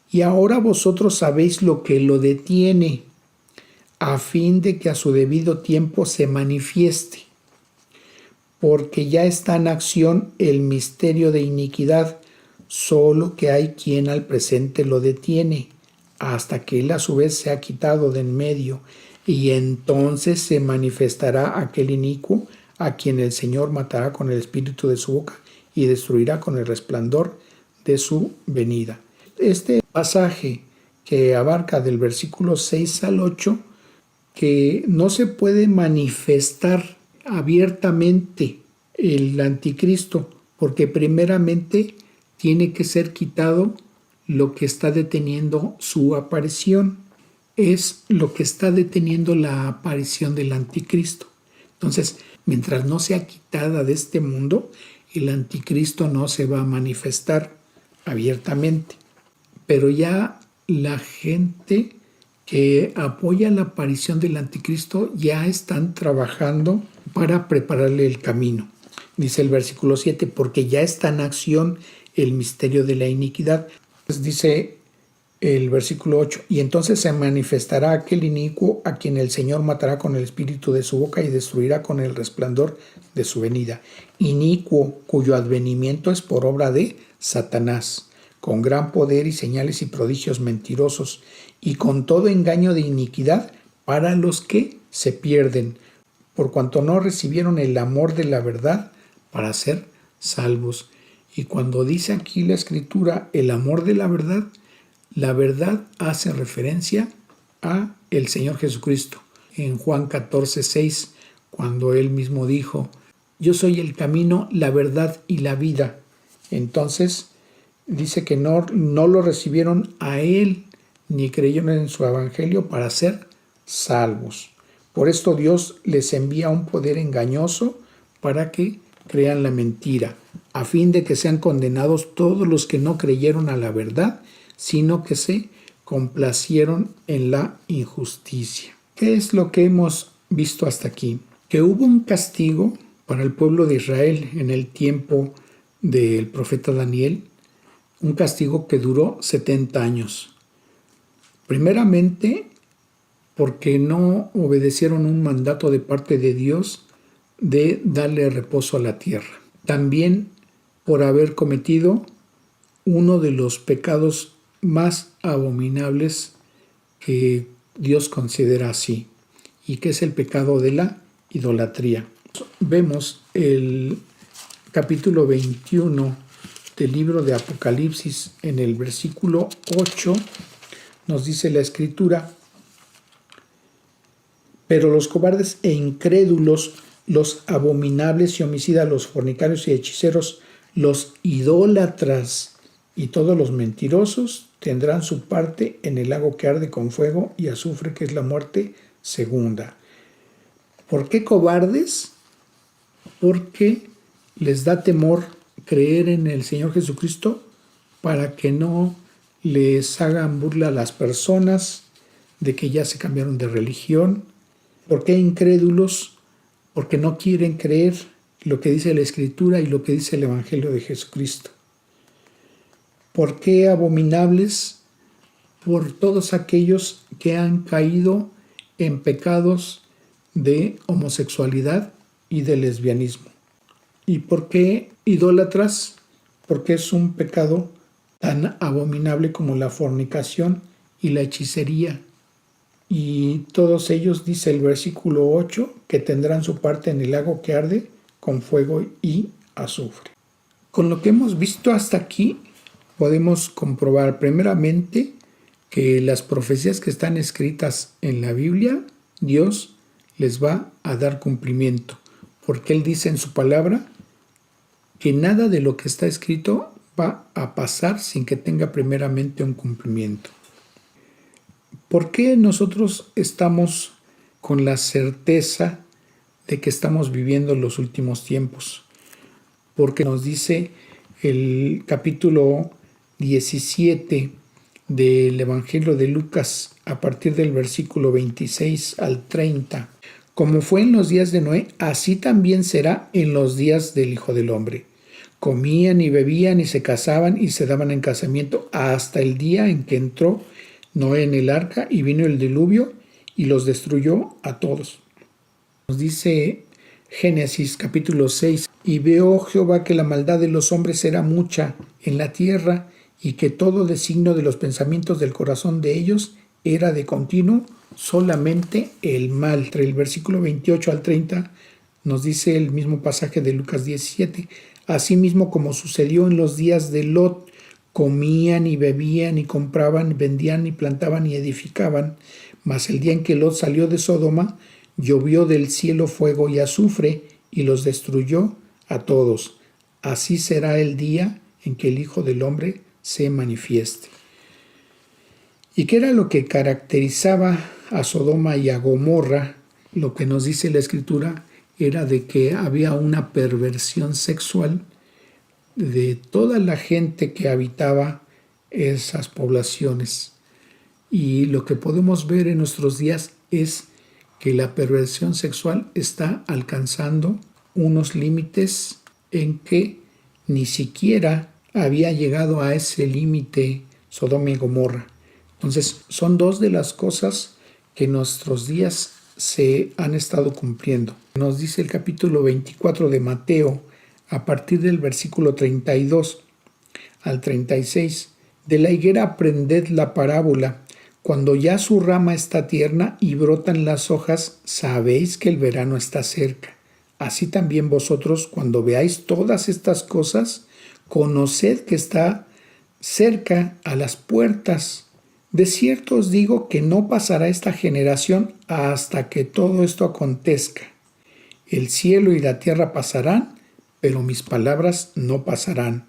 Y ahora vosotros sabéis lo que lo detiene, a fin de que a su debido tiempo se manifieste, porque ya está en acción el misterio de iniquidad, solo que hay quien al presente lo detiene, hasta que él a su vez se ha quitado de en medio, y entonces se manifestará aquel inicuo, a quien el Señor matará con el espíritu de su boca y destruirá con el resplandor de su venida. Este pasaje que abarca del versículo 6 al 8, que no se puede manifestar abiertamente el anticristo, porque primeramente tiene que ser quitado lo que está deteniendo su aparición. Es lo que está deteniendo la aparición del anticristo. Entonces, mientras no sea quitada de este mundo, el anticristo no se va a manifestar abiertamente. Pero ya la gente que apoya la aparición del anticristo ya están trabajando para prepararle el camino. Dice el versículo 7, porque ya está en acción el misterio de la iniquidad. Pues dice el versículo 8, y entonces se manifestará aquel inicuo a quien el Señor matará con el espíritu de su boca y destruirá con el resplandor de su venida. Inicuo cuyo advenimiento es por obra de Satanás, con gran poder y señales y prodigios mentirosos, y con todo engaño de iniquidad para los que se pierden, por cuanto no recibieron el amor de la verdad para ser salvos. Y cuando dice aquí la Escritura el amor de la verdad hace referencia a el Señor Jesucristo. En Juan 14:6, cuando Él mismo dijo, yo soy el camino, la verdad y la vida. Entonces, dice que no lo recibieron a Él, ni creyeron en su evangelio para ser salvos. Por esto Dios les envía un poder engañoso para que crean la mentira, a fin de que sean condenados todos los que no creyeron a la verdad, sino que se complacieron en la injusticia. ¿Qué es lo que hemos visto hasta aquí? Que hubo un castigo para el pueblo de Israel en el tiempo del profeta Daniel, un castigo que duró 70 años. Primeramente, porque no obedecieron un mandato de parte de Dios de darle reposo a la tierra. También por haber cometido uno de los pecados más abominables que Dios considera así, y que es el pecado de la idolatría. Vemos el capítulo 21 del libro de Apocalipsis, en el versículo 8, nos dice la Escritura, pero los cobardes e incrédulos, los abominables y homicidas, los fornicarios y hechiceros, los idólatras y todos los mentirosos tendrán su parte en el lago que arde con fuego y azufre, que es la muerte segunda. ¿Por qué cobardes? Porque les da temor creer en el Señor Jesucristo para que no les hagan burla a las personas de que ya se cambiaron de religión. ¿Por qué incrédulos? Porque no quieren creer lo que dice la Escritura y lo que dice el Evangelio de Jesucristo. ¿Por qué abominables? Por todos aquellos que han caído en pecados de homosexualidad y de lesbianismo. ¿Y por qué idólatras? Porque es un pecado tan abominable como la fornicación y la hechicería. Y todos ellos, dice el versículo 8, que tendrán su parte en el lago que arde con fuego y azufre. Con lo que hemos visto hasta aquí, podemos comprobar primeramente que las profecías que están escritas en la Biblia, Dios les va a dar cumplimiento, porque Él dice en su palabra que nada de lo que está escrito va a pasar sin que tenga primeramente un cumplimiento. ¿Por qué nosotros estamos con la certeza de que estamos viviendo los últimos tiempos? Porque nos dice el capítulo 17 del Evangelio de Lucas, a partir del versículo 26 al 30. Como fue en los días de Noé, así también será en los días del Hijo del Hombre. Comían y bebían y se casaban y se daban en casamiento hasta el día en que entró Noé en el arca y vino el diluvio y los destruyó a todos. Nos dice Génesis capítulo 6, y vio Jehová que la maldad de los hombres era mucha en la tierra y que todo designio de los pensamientos del corazón de ellos era de continuo solamente el mal. Entre el versículo 28 al 30 nos dice el mismo pasaje de Lucas 17. Asimismo como sucedió en los días de Lot, comían y bebían y compraban, vendían y plantaban y edificaban. Mas el día en que Lot salió de Sodoma, llovió del cielo fuego y azufre y los destruyó a todos. Así será el día en que el Hijo del Hombre se manifieste. ¿Y qué era lo que caracterizaba a Sodoma y a Gomorra? Lo que nos dice la Escritura era de que había una perversión sexual de toda la gente que habitaba esas poblaciones. Y lo que podemos ver en nuestros días es que la perversión sexual está alcanzando unos límites en que ni siquiera había llegado a ese límite Sodoma y Gomorra. Entonces, son dos de las cosas que en nuestros días se han estado cumpliendo. Nos dice el capítulo 24 de Mateo, a partir del versículo 32 al 36, de la higuera aprended la parábola. Cuando ya su rama está tierna y brotan las hojas, sabéis que el verano está cerca. Así también vosotros, cuando veáis todas estas cosas, conoced que está cerca a las puertas. De cierto os digo que no pasará esta generación hasta que todo esto acontezca. El cielo y la tierra pasarán, pero mis palabras no pasarán.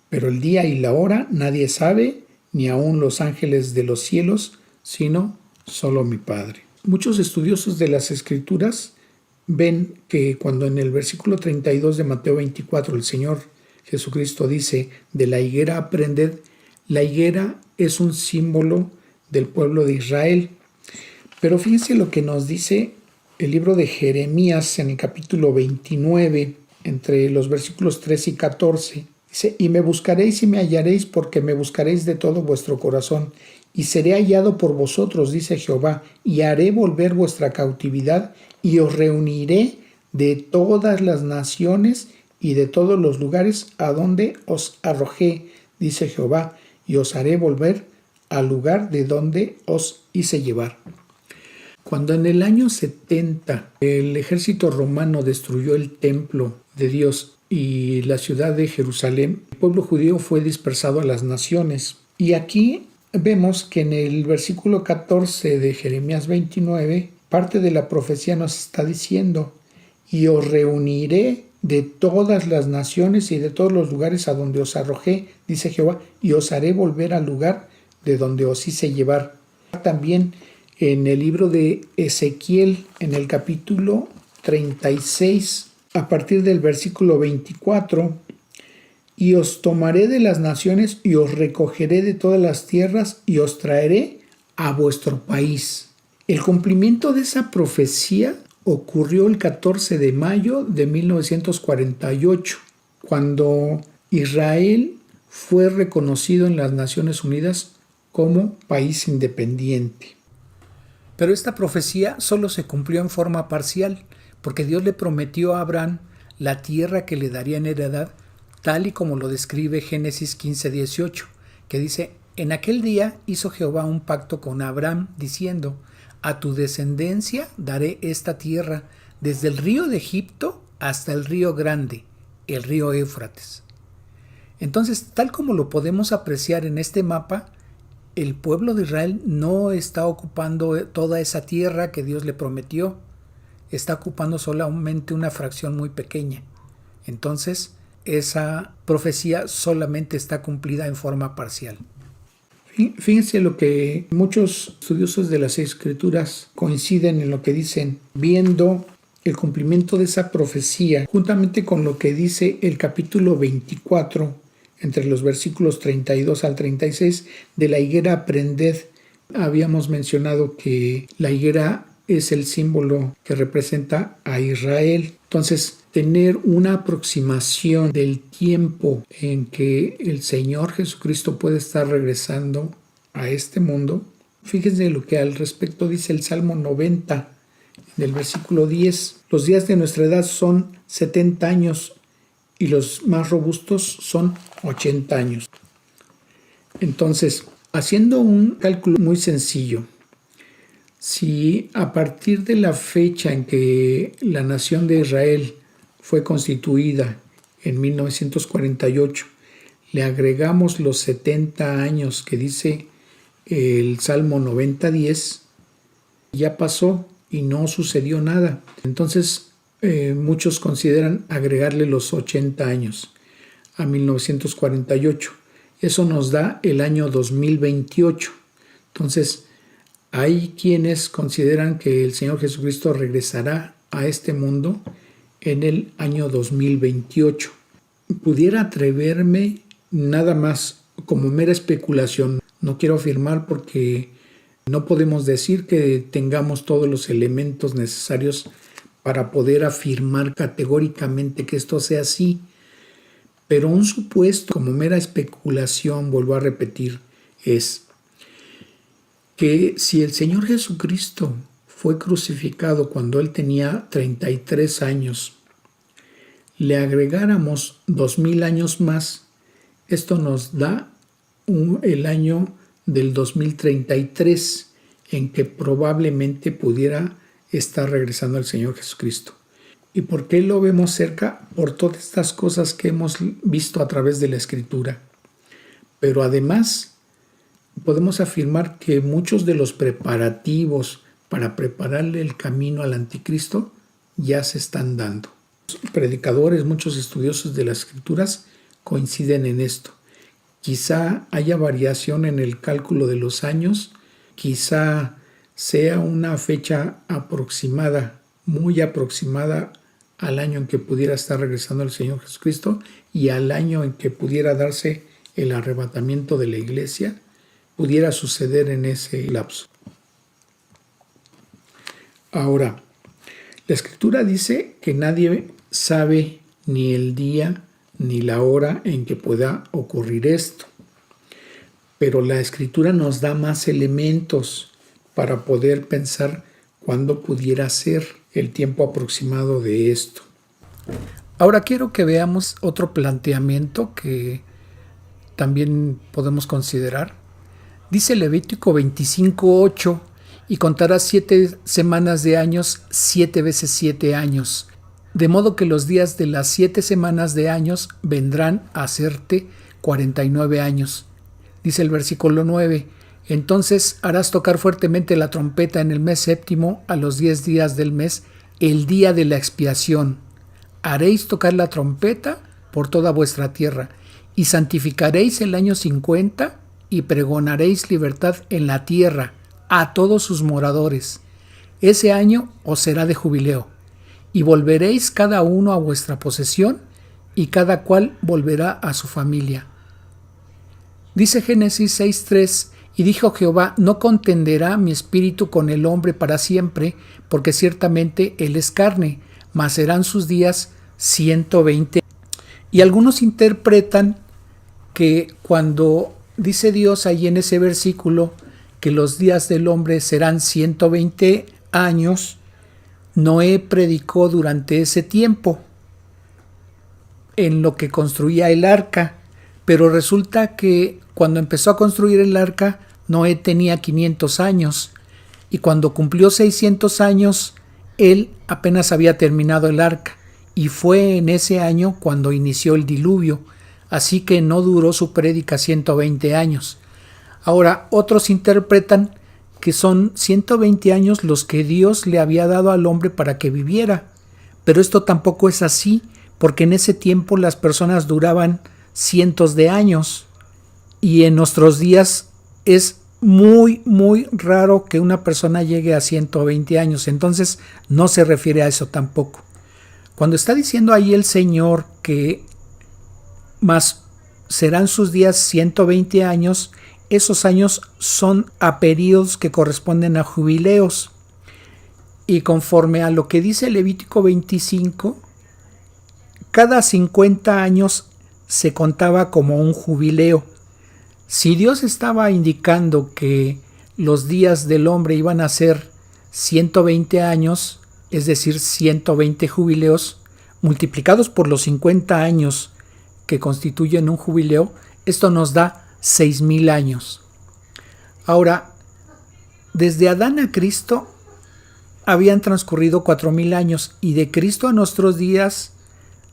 Pero el día y la hora nadie sabe, ni aun los ángeles de los cielos, sino solo mi Padre. Muchos estudiosos de las Escrituras ven que cuando en el versículo 32 de Mateo 24 el Señor Jesucristo dice, de la higuera aprended, la higuera es un símbolo del pueblo de Israel. Pero fíjense lo que nos dice el libro de Jeremías en el capítulo 29, entre los versículos 13 y 14. Dice, y me buscaréis y me hallaréis, porque me buscaréis de todo vuestro corazón, y seré hallado por vosotros, dice Jehová, y haré volver vuestra cautividad, y os reuniré de todas las naciones y de todos los lugares a donde os arrojé, dice Jehová, y os haré volver al lugar de donde os hice llevar. Cuando en el año 70 el ejército romano destruyó el templo de Dios y la ciudad de Jerusalén, el pueblo judío fue dispersado a las naciones. Y aquí vemos que en el versículo 14 de Jeremías 29, parte de la profecía nos está diciendo, y os reuniré de todas las naciones y de todos los lugares a donde os arrojé, dice Jehová, y os haré volver al lugar de donde os hice llevar. También en el libro de Ezequiel, en el capítulo 36, a partir del versículo 24, y os tomaré de las naciones y os recogeré de todas las tierras y os traeré a vuestro país. El cumplimiento de esa profecía ocurrió el 14 de mayo de 1948, cuando Israel fue reconocido en las Naciones Unidas como país independiente. Pero esta profecía solo se cumplió en forma parcial, porque Dios le prometió a Abraham la tierra que le daría en heredad, tal y como lo describe Génesis 15:18, que dice: en aquel día hizo Jehová un pacto con Abraham, diciendo: a tu descendencia daré esta tierra, desde el río de Egipto hasta el río grande, el río Éufrates. Entonces, tal como lo podemos apreciar en este mapa, el pueblo de Israel no está ocupando toda esa tierra que Dios le prometió, está ocupando solamente una fracción muy pequeña. Entonces, esa profecía solamente está cumplida en forma parcial. Fíjense lo que muchos estudiosos de las Escrituras coinciden en lo que dicen, viendo el cumplimiento de esa profecía, juntamente con lo que dice el capítulo 24, entre los versículos 32 al 36, de la higuera aprended. Habíamos mencionado que la higuera es el símbolo que representa a Israel. Entonces, tener una aproximación del tiempo en que el Señor Jesucristo puede estar regresando a este mundo. Fíjense lo que al respecto dice el Salmo 90, del versículo 10. Los días de nuestra edad son 70 años y los más robustos son 80 años. Entonces, haciendo un cálculo muy sencillo, si a partir de la fecha en que la nación de Israel fue constituida en 1948, le agregamos los 70 años que dice el Salmo 90:10, ya pasó y no sucedió nada. Entonces, muchos consideran agregarle los 80 años a 1948. Eso nos da el año 2028. Entonces, hay quienes consideran que el Señor Jesucristo regresará a este mundo en el año 2028. Pudiera atreverme nada más como mera especulación. No quiero afirmar porque no podemos decir que tengamos todos los elementos necesarios para poder afirmar categóricamente que esto sea así. Pero un supuesto como mera especulación, vuelvo a repetir, es que si el Señor Jesucristo fue crucificado cuando Él tenía 33 años, le agregáramos 2000 años más, esto nos da el año del 2033, en que probablemente pudiera estar regresando el Señor Jesucristo. ¿Y por qué lo vemos cerca? Por todas estas cosas que hemos visto a través de la Escritura. Pero además, podemos afirmar que muchos de los preparativos para prepararle el camino al anticristo ya se están dando. Muchos predicadores, muchos estudiosos de las Escrituras coinciden en esto. Quizá haya variación en el cálculo de los años, quizá sea una fecha aproximada, muy aproximada al año en que pudiera estar regresando el Señor Jesucristo y al año en que pudiera darse el arrebatamiento de la iglesia, pudiera suceder en ese lapso. Ahora, la Escritura dice que nadie sabe ni el día ni la hora en que pueda ocurrir esto. Pero la Escritura nos da más elementos para poder pensar cuándo pudiera ser el tiempo aproximado de esto. Ahora quiero que veamos otro planteamiento que también podemos considerar. Dice Levítico 25:8, y contarás 7 semanas de años, 7 veces 7 años. De modo que los días de las 7 semanas de años vendrán a hacerte 49 años. Dice el versículo 9, entonces harás tocar fuertemente la trompeta en el mes séptimo, a los 10 días del mes, el día de la expiación. Haréis tocar la trompeta por toda vuestra tierra, y santificaréis el año 50, y pregonaréis libertad en la tierra a todos sus moradores. Ese año os será de jubileo, y volveréis cada uno a vuestra posesión, y cada cual volverá a su familia. Dice Génesis 6:3, Y dijo Jehová: no contenderá mi espíritu con el hombre para siempre, porque ciertamente él es carne, mas serán sus días 120. Y algunos interpretan que cuando dice Dios ahí en ese versículo que los días del hombre serán 120 años, Noé predicó durante ese tiempo en lo que construía el arca, pero resulta que cuando empezó a construir el arca, Noé tenía 500 años y cuando cumplió 600 años, él apenas había terminado el arca y fue en ese año cuando inició el diluvio, así que no duró su prédica 120 años. Ahora, otros interpretan que son 120 años los que Dios le había dado al hombre para que viviera, pero esto tampoco es así, porque en ese tiempo las personas duraban cientos de años y en nuestros días es muy raro que una persona llegue a 120 años, entonces no se refiere a eso tampoco. Cuando está diciendo ahí el Señor que más serán sus días 120 años, esos años son a periodos que corresponden a jubileos. Y conforme a lo que dice Levítico 25, cada 50 años se contaba como un jubileo. Si Dios estaba indicando que los días del hombre iban a ser 120 años, es decir, 120 jubileos, multiplicados por los 50 años que constituyen un jubileo, esto nos da 6,000 años. Ahora, desde Adán a Cristo habían transcurrido 4,000 años y de Cristo a nuestros días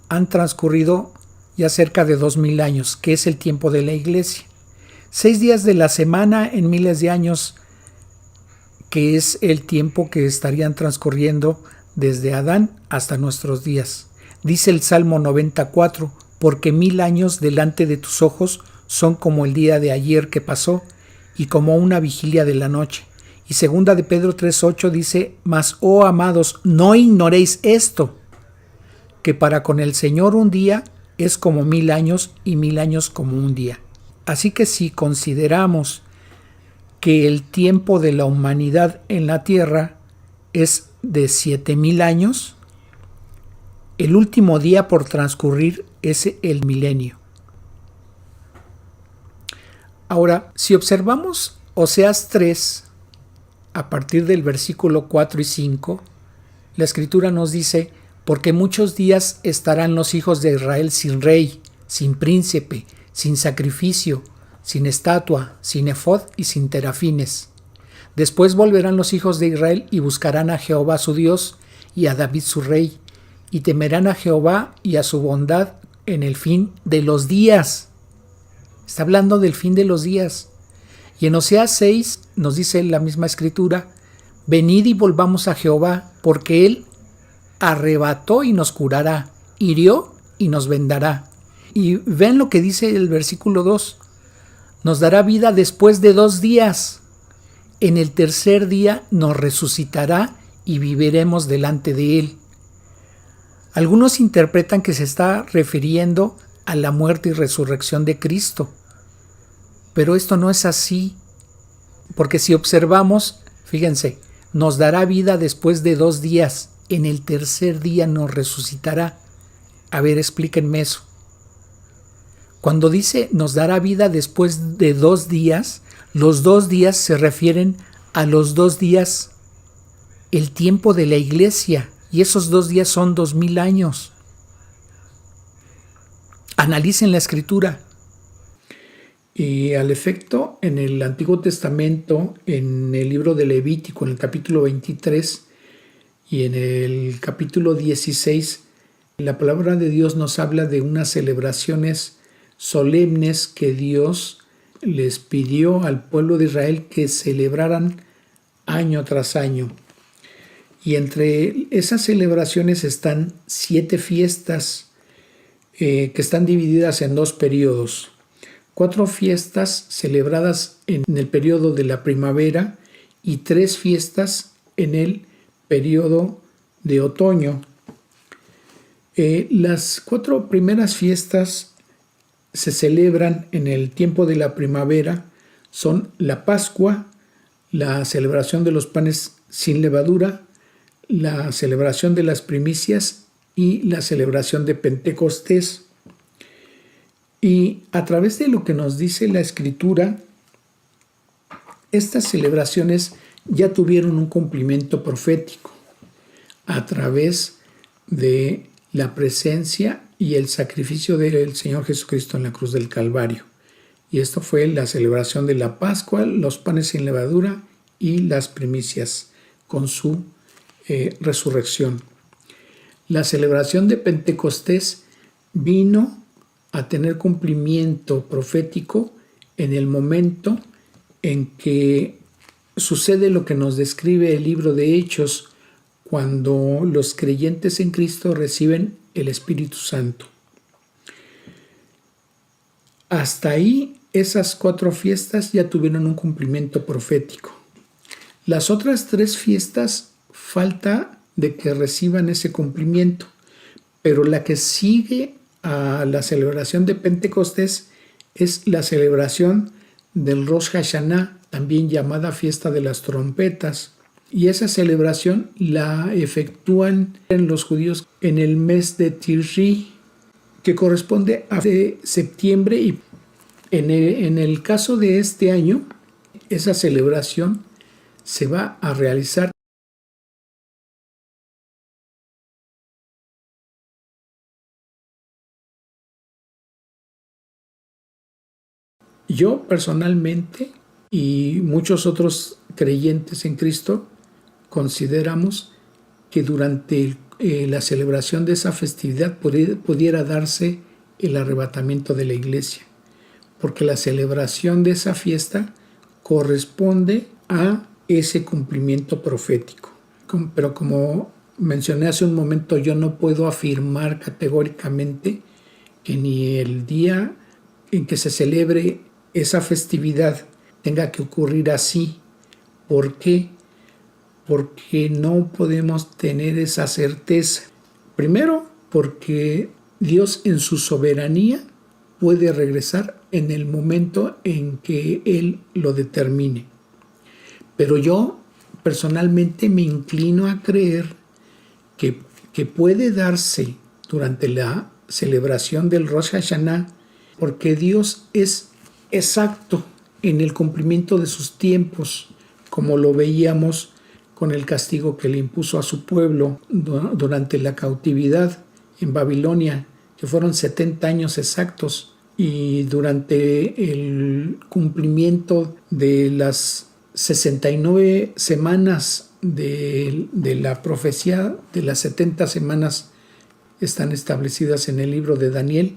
han transcurrido ya cerca de 2,000 años, que es el tiempo de la iglesia. 6 días de la semana en miles de años, que es el tiempo que estarían transcurriendo desde Adán hasta nuestros días. Dice el Salmo 94, porque 1,000 años delante de tus ojos son como el día de ayer que pasó y como una vigilia de la noche. Y segunda de Pedro 3:8 dice, mas, oh amados, no ignoréis esto, que para con el Señor un día es como 1,000 años y 1,000 años como un día. Así que si consideramos que el tiempo de la humanidad en la tierra es de 7,000 años, el último día por transcurrir es el milenio. Ahora, si observamos Oseas 3, a partir del versículo 4 y 5, la Escritura nos dice, porque muchos días estarán los hijos de Israel sin rey, sin príncipe, sin sacrificio, sin estatua, sin efod y sin terafines. Después volverán los hijos de Israel y buscarán a Jehová su Dios y a David su rey, y temerán a Jehová y a su bondad en el fin de los días. Está hablando del fin de los días. Y en Oseas 6 nos dice la misma Escritura, venid y volvamos a Jehová, porque Él arrebató y nos curará, hirió y nos vendará. Y ven lo que dice el versículo 2, nos dará vida después de 2 días. En el tercer día nos resucitará y viviremos delante de Él. Algunos interpretan que se está refiriendo a la muerte y resurrección de Cristo. Pero esto no es así, porque si observamos, fíjense, nos dará vida después de 2 días, en el tercer día nos resucitará. A ver, explíquenme eso. Cuando dice nos dará vida después de 2 días, los 2 días se refieren a los 2 días, el tiempo de la iglesia, y esos 2 días son 2,000 años. Analicen la Escritura. Y al efecto, en el Antiguo Testamento, en el libro de Levítico, en el capítulo 23 y en el capítulo 16, la palabra de Dios nos habla de unas celebraciones solemnes que Dios les pidió al pueblo de Israel que celebraran año tras año. Y entre esas celebraciones están 7 fiestas que están divididas en 2 periodos. 4 fiestas celebradas en el periodo de la primavera y 3 fiestas en el periodo de otoño. Las 4 primeras fiestas se celebran en el tiempo de la primavera, son la Pascua, la celebración de los panes sin levadura, la celebración de las primicias y la celebración de Pentecostés. Y a través de lo que nos dice la Escritura, estas celebraciones ya tuvieron un cumplimiento profético a través de la presencia y el sacrificio del Señor Jesucristo en la cruz del Calvario. Y esto fue la celebración de la Pascua, los panes sin levadura y las primicias con su resurrección. La celebración de Pentecostés vino a tener cumplimiento profético en el momento en que sucede lo que nos describe el libro de Hechos, cuando los creyentes en Cristo reciben el Espíritu Santo. Hasta ahí, esas 4 fiestas ya tuvieron un cumplimiento profético. Las otras 3 fiestas falta de que reciban ese cumplimiento, pero la que sigue a la celebración de Pentecostés es la celebración del Rosh Hashanah, también llamada fiesta de las trompetas. Y esa celebración la efectúan en los judíos en el mes de Tishri, que corresponde a septiembre. Y en el caso de este año, esa celebración se va a realizar yo personalmente y muchos otros creyentes en Cristo consideramos que durante la celebración de esa festividad pudiera darse el arrebatamiento de la iglesia, porque la celebración de esa fiesta corresponde a ese cumplimiento profético. Pero como mencioné hace un momento, yo no puedo afirmar categóricamente que ni el día en que se celebre esa festividad tenga que ocurrir así. ¿Por qué? Porque no podemos tener esa certeza. Primero, porque Dios en su soberanía puede regresar en el momento en que Él lo determine. Pero yo personalmente me inclino a creer que puede darse durante la celebración del Rosh Hashanah, porque Dios es exacto en el cumplimiento de sus tiempos, como lo veíamos con el castigo que le impuso a su pueblo durante la cautividad en Babilonia, que fueron 70 años exactos, y durante el cumplimiento de las 69 semanas de la profecía, de las 70 semanas están establecidas en el libro de Daniel,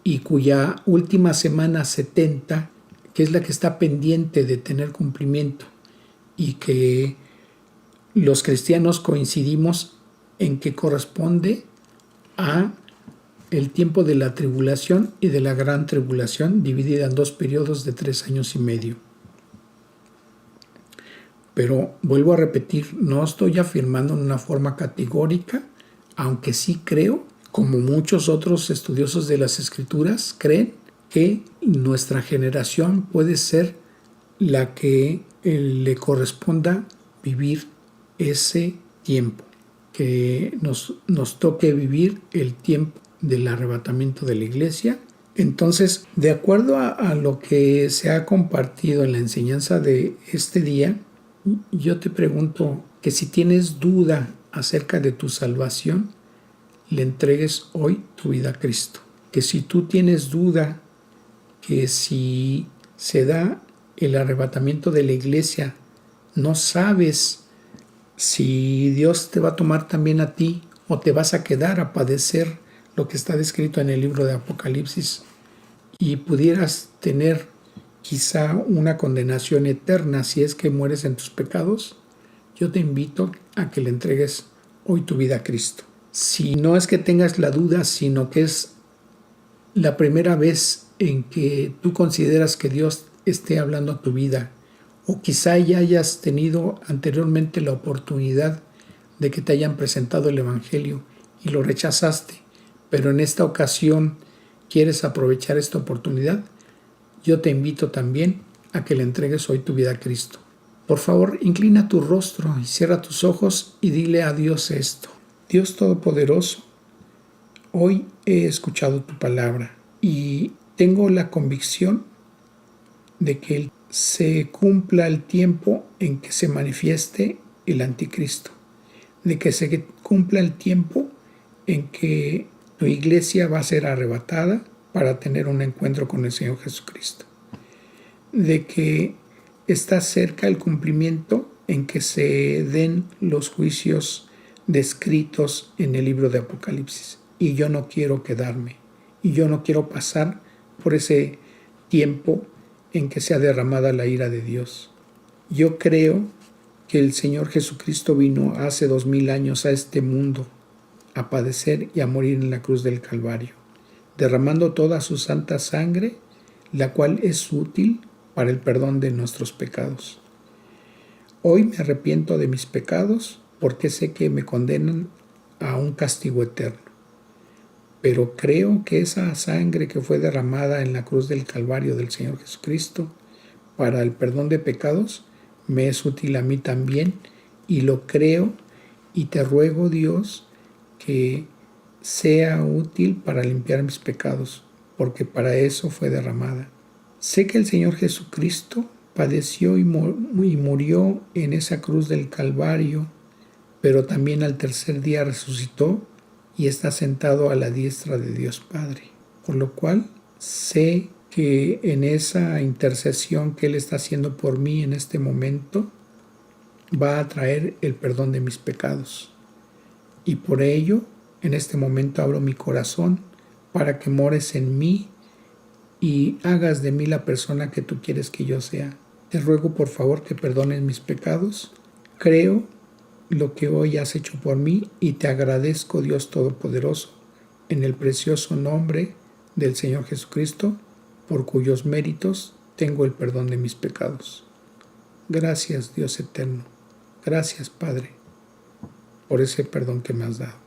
y cuya última semana 70, que es la que está pendiente de tener cumplimiento, y que los cristianos coincidimos en que corresponde a el tiempo de la tribulación y de la gran tribulación, dividida en 2 periodos de 3 años y medio. Pero vuelvo a repetir, no estoy afirmando en una forma categórica, aunque sí creo, como muchos otros estudiosos de las Escrituras creen, que nuestra generación puede ser la que le corresponda vivir ese tiempo, que nos toque vivir el tiempo del arrebatamiento de la iglesia. Entonces, de acuerdo a lo que se ha compartido en la enseñanza de este día, yo te pregunto que si tienes duda acerca de tu salvación, le entregues hoy tu vida a Cristo. Que si tú tienes duda que si se da el arrebatamiento de la iglesia, no sabes si Dios te va a tomar también a ti o te vas a quedar a padecer lo que está descrito en el libro de Apocalipsis y pudieras tener quizá una condenación eterna si es que mueres en tus pecados, yo te invito a que le entregues hoy tu vida a Cristo. Si no es que tengas la duda, sino que es la primera vez en que tú consideras que Dios esté hablando a tu vida, o quizá ya hayas tenido anteriormente la oportunidad de que te hayan presentado el Evangelio y lo rechazaste, pero en esta ocasión quieres aprovechar esta oportunidad, yo te invito también a que le entregues hoy tu vida a Cristo. Por favor, inclina tu rostro y cierra tus ojos y dile a Dios esto. Dios Todopoderoso, hoy he escuchado tu palabra y tengo la convicción de que se cumpla el tiempo en que se manifieste el anticristo, de que se cumpla el tiempo en que tu iglesia va a ser arrebatada para tener un encuentro con el Señor Jesucristo, de que está cerca el cumplimiento en que se den los juicios descritos en el libro de Apocalipsis. Y yo no quiero quedarme, y yo no quiero pasar por ese tiempo en que sea derramada la ira de Dios. Yo creo que el Señor Jesucristo vino hace 2000 años a este mundo a padecer y a morir en la cruz del Calvario, derramando toda su santa sangre, la cual es útil para el perdón de nuestros pecados. Hoy me arrepiento de mis pecados porque sé que me condenan a un castigo eterno. Pero creo que esa sangre que fue derramada en la cruz del Calvario del Señor Jesucristo para el perdón de pecados me es útil a mí también, y lo creo, y te ruego, Dios, que sea útil para limpiar mis pecados, porque para eso fue derramada. Sé que el Señor Jesucristo padeció y murió en esa cruz del Calvario, pero también al tercer día resucitó y está sentado a la diestra de Dios Padre, por lo cual sé que en esa intercesión que Él está haciendo por mí en este momento va a traer el perdón de mis pecados. Y por ello, en este momento abro mi corazón para que mores en mí y hagas de mí la persona que tú quieres que yo sea. Te ruego por favor que perdones mis pecados. Creo lo que hoy has hecho por mí y te agradezco, Dios Todopoderoso, en el precioso nombre del Señor Jesucristo, por cuyos méritos tengo el perdón de mis pecados. Gracias, Dios eterno. Gracias, Padre, por ese perdón que me has dado.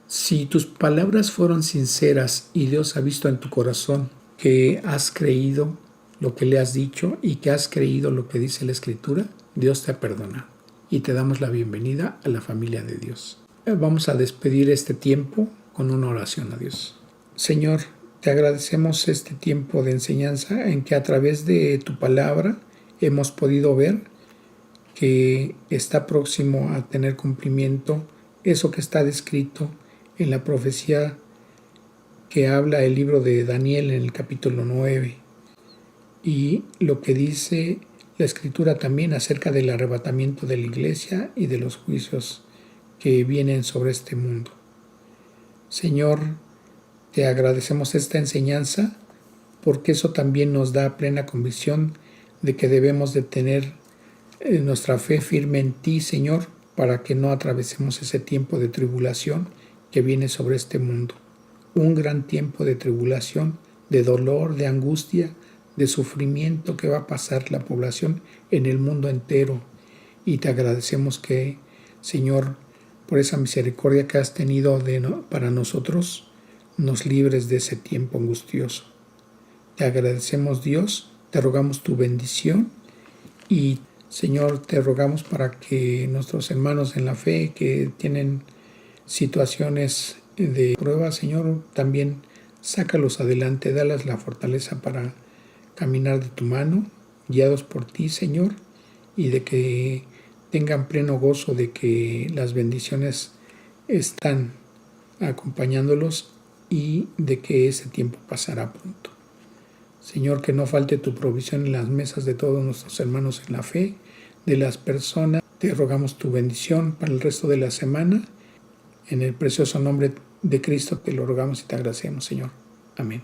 Si tus palabras fueron sinceras y Dios ha visto en tu corazón que has creído lo que le has dicho y que has creído lo que dice la Escritura, Dios te ha perdonado y te damos la bienvenida a la familia de Dios. Vamos a despedir este tiempo con una oración a Dios. Señor, te agradecemos este tiempo de enseñanza en que a través de tu palabra hemos podido ver que está próximo a tener cumplimiento eso que está descrito en la profecía que habla el libro de Daniel en el capítulo 9 y lo que dice la Escritura también acerca del arrebatamiento de la iglesia y de los juicios que vienen sobre este mundo. Señor, te agradecemos esta enseñanza porque eso también nos da plena convicción de que debemos de tener nuestra fe firme en ti, Señor, para que no atravesemos ese tiempo de tribulación que viene sobre este mundo. Un gran tiempo de tribulación, de dolor, de angustia, de sufrimiento que va a pasar la población en el mundo entero. Y te agradecemos que, Señor, por esa misericordia que has tenido para nosotros, nos libres de ese tiempo angustioso. Te agradecemos, Dios, te rogamos tu bendición y, Señor, te rogamos para que nuestros hermanos en la fe que tienen situaciones de prueba, Señor, también sácalos adelante, dales la fortaleza para caminar de tu mano, guiados por ti, Señor, y de que tengan pleno gozo de que las bendiciones están acompañándolos y de que ese tiempo pasará pronto. Señor, que no falte tu provisión en las mesas de todos nuestros hermanos en la fe, de las personas. Te rogamos tu bendición para el resto de la semana. En el precioso nombre de Cristo te lo rogamos y te agradecemos, Señor. Amén.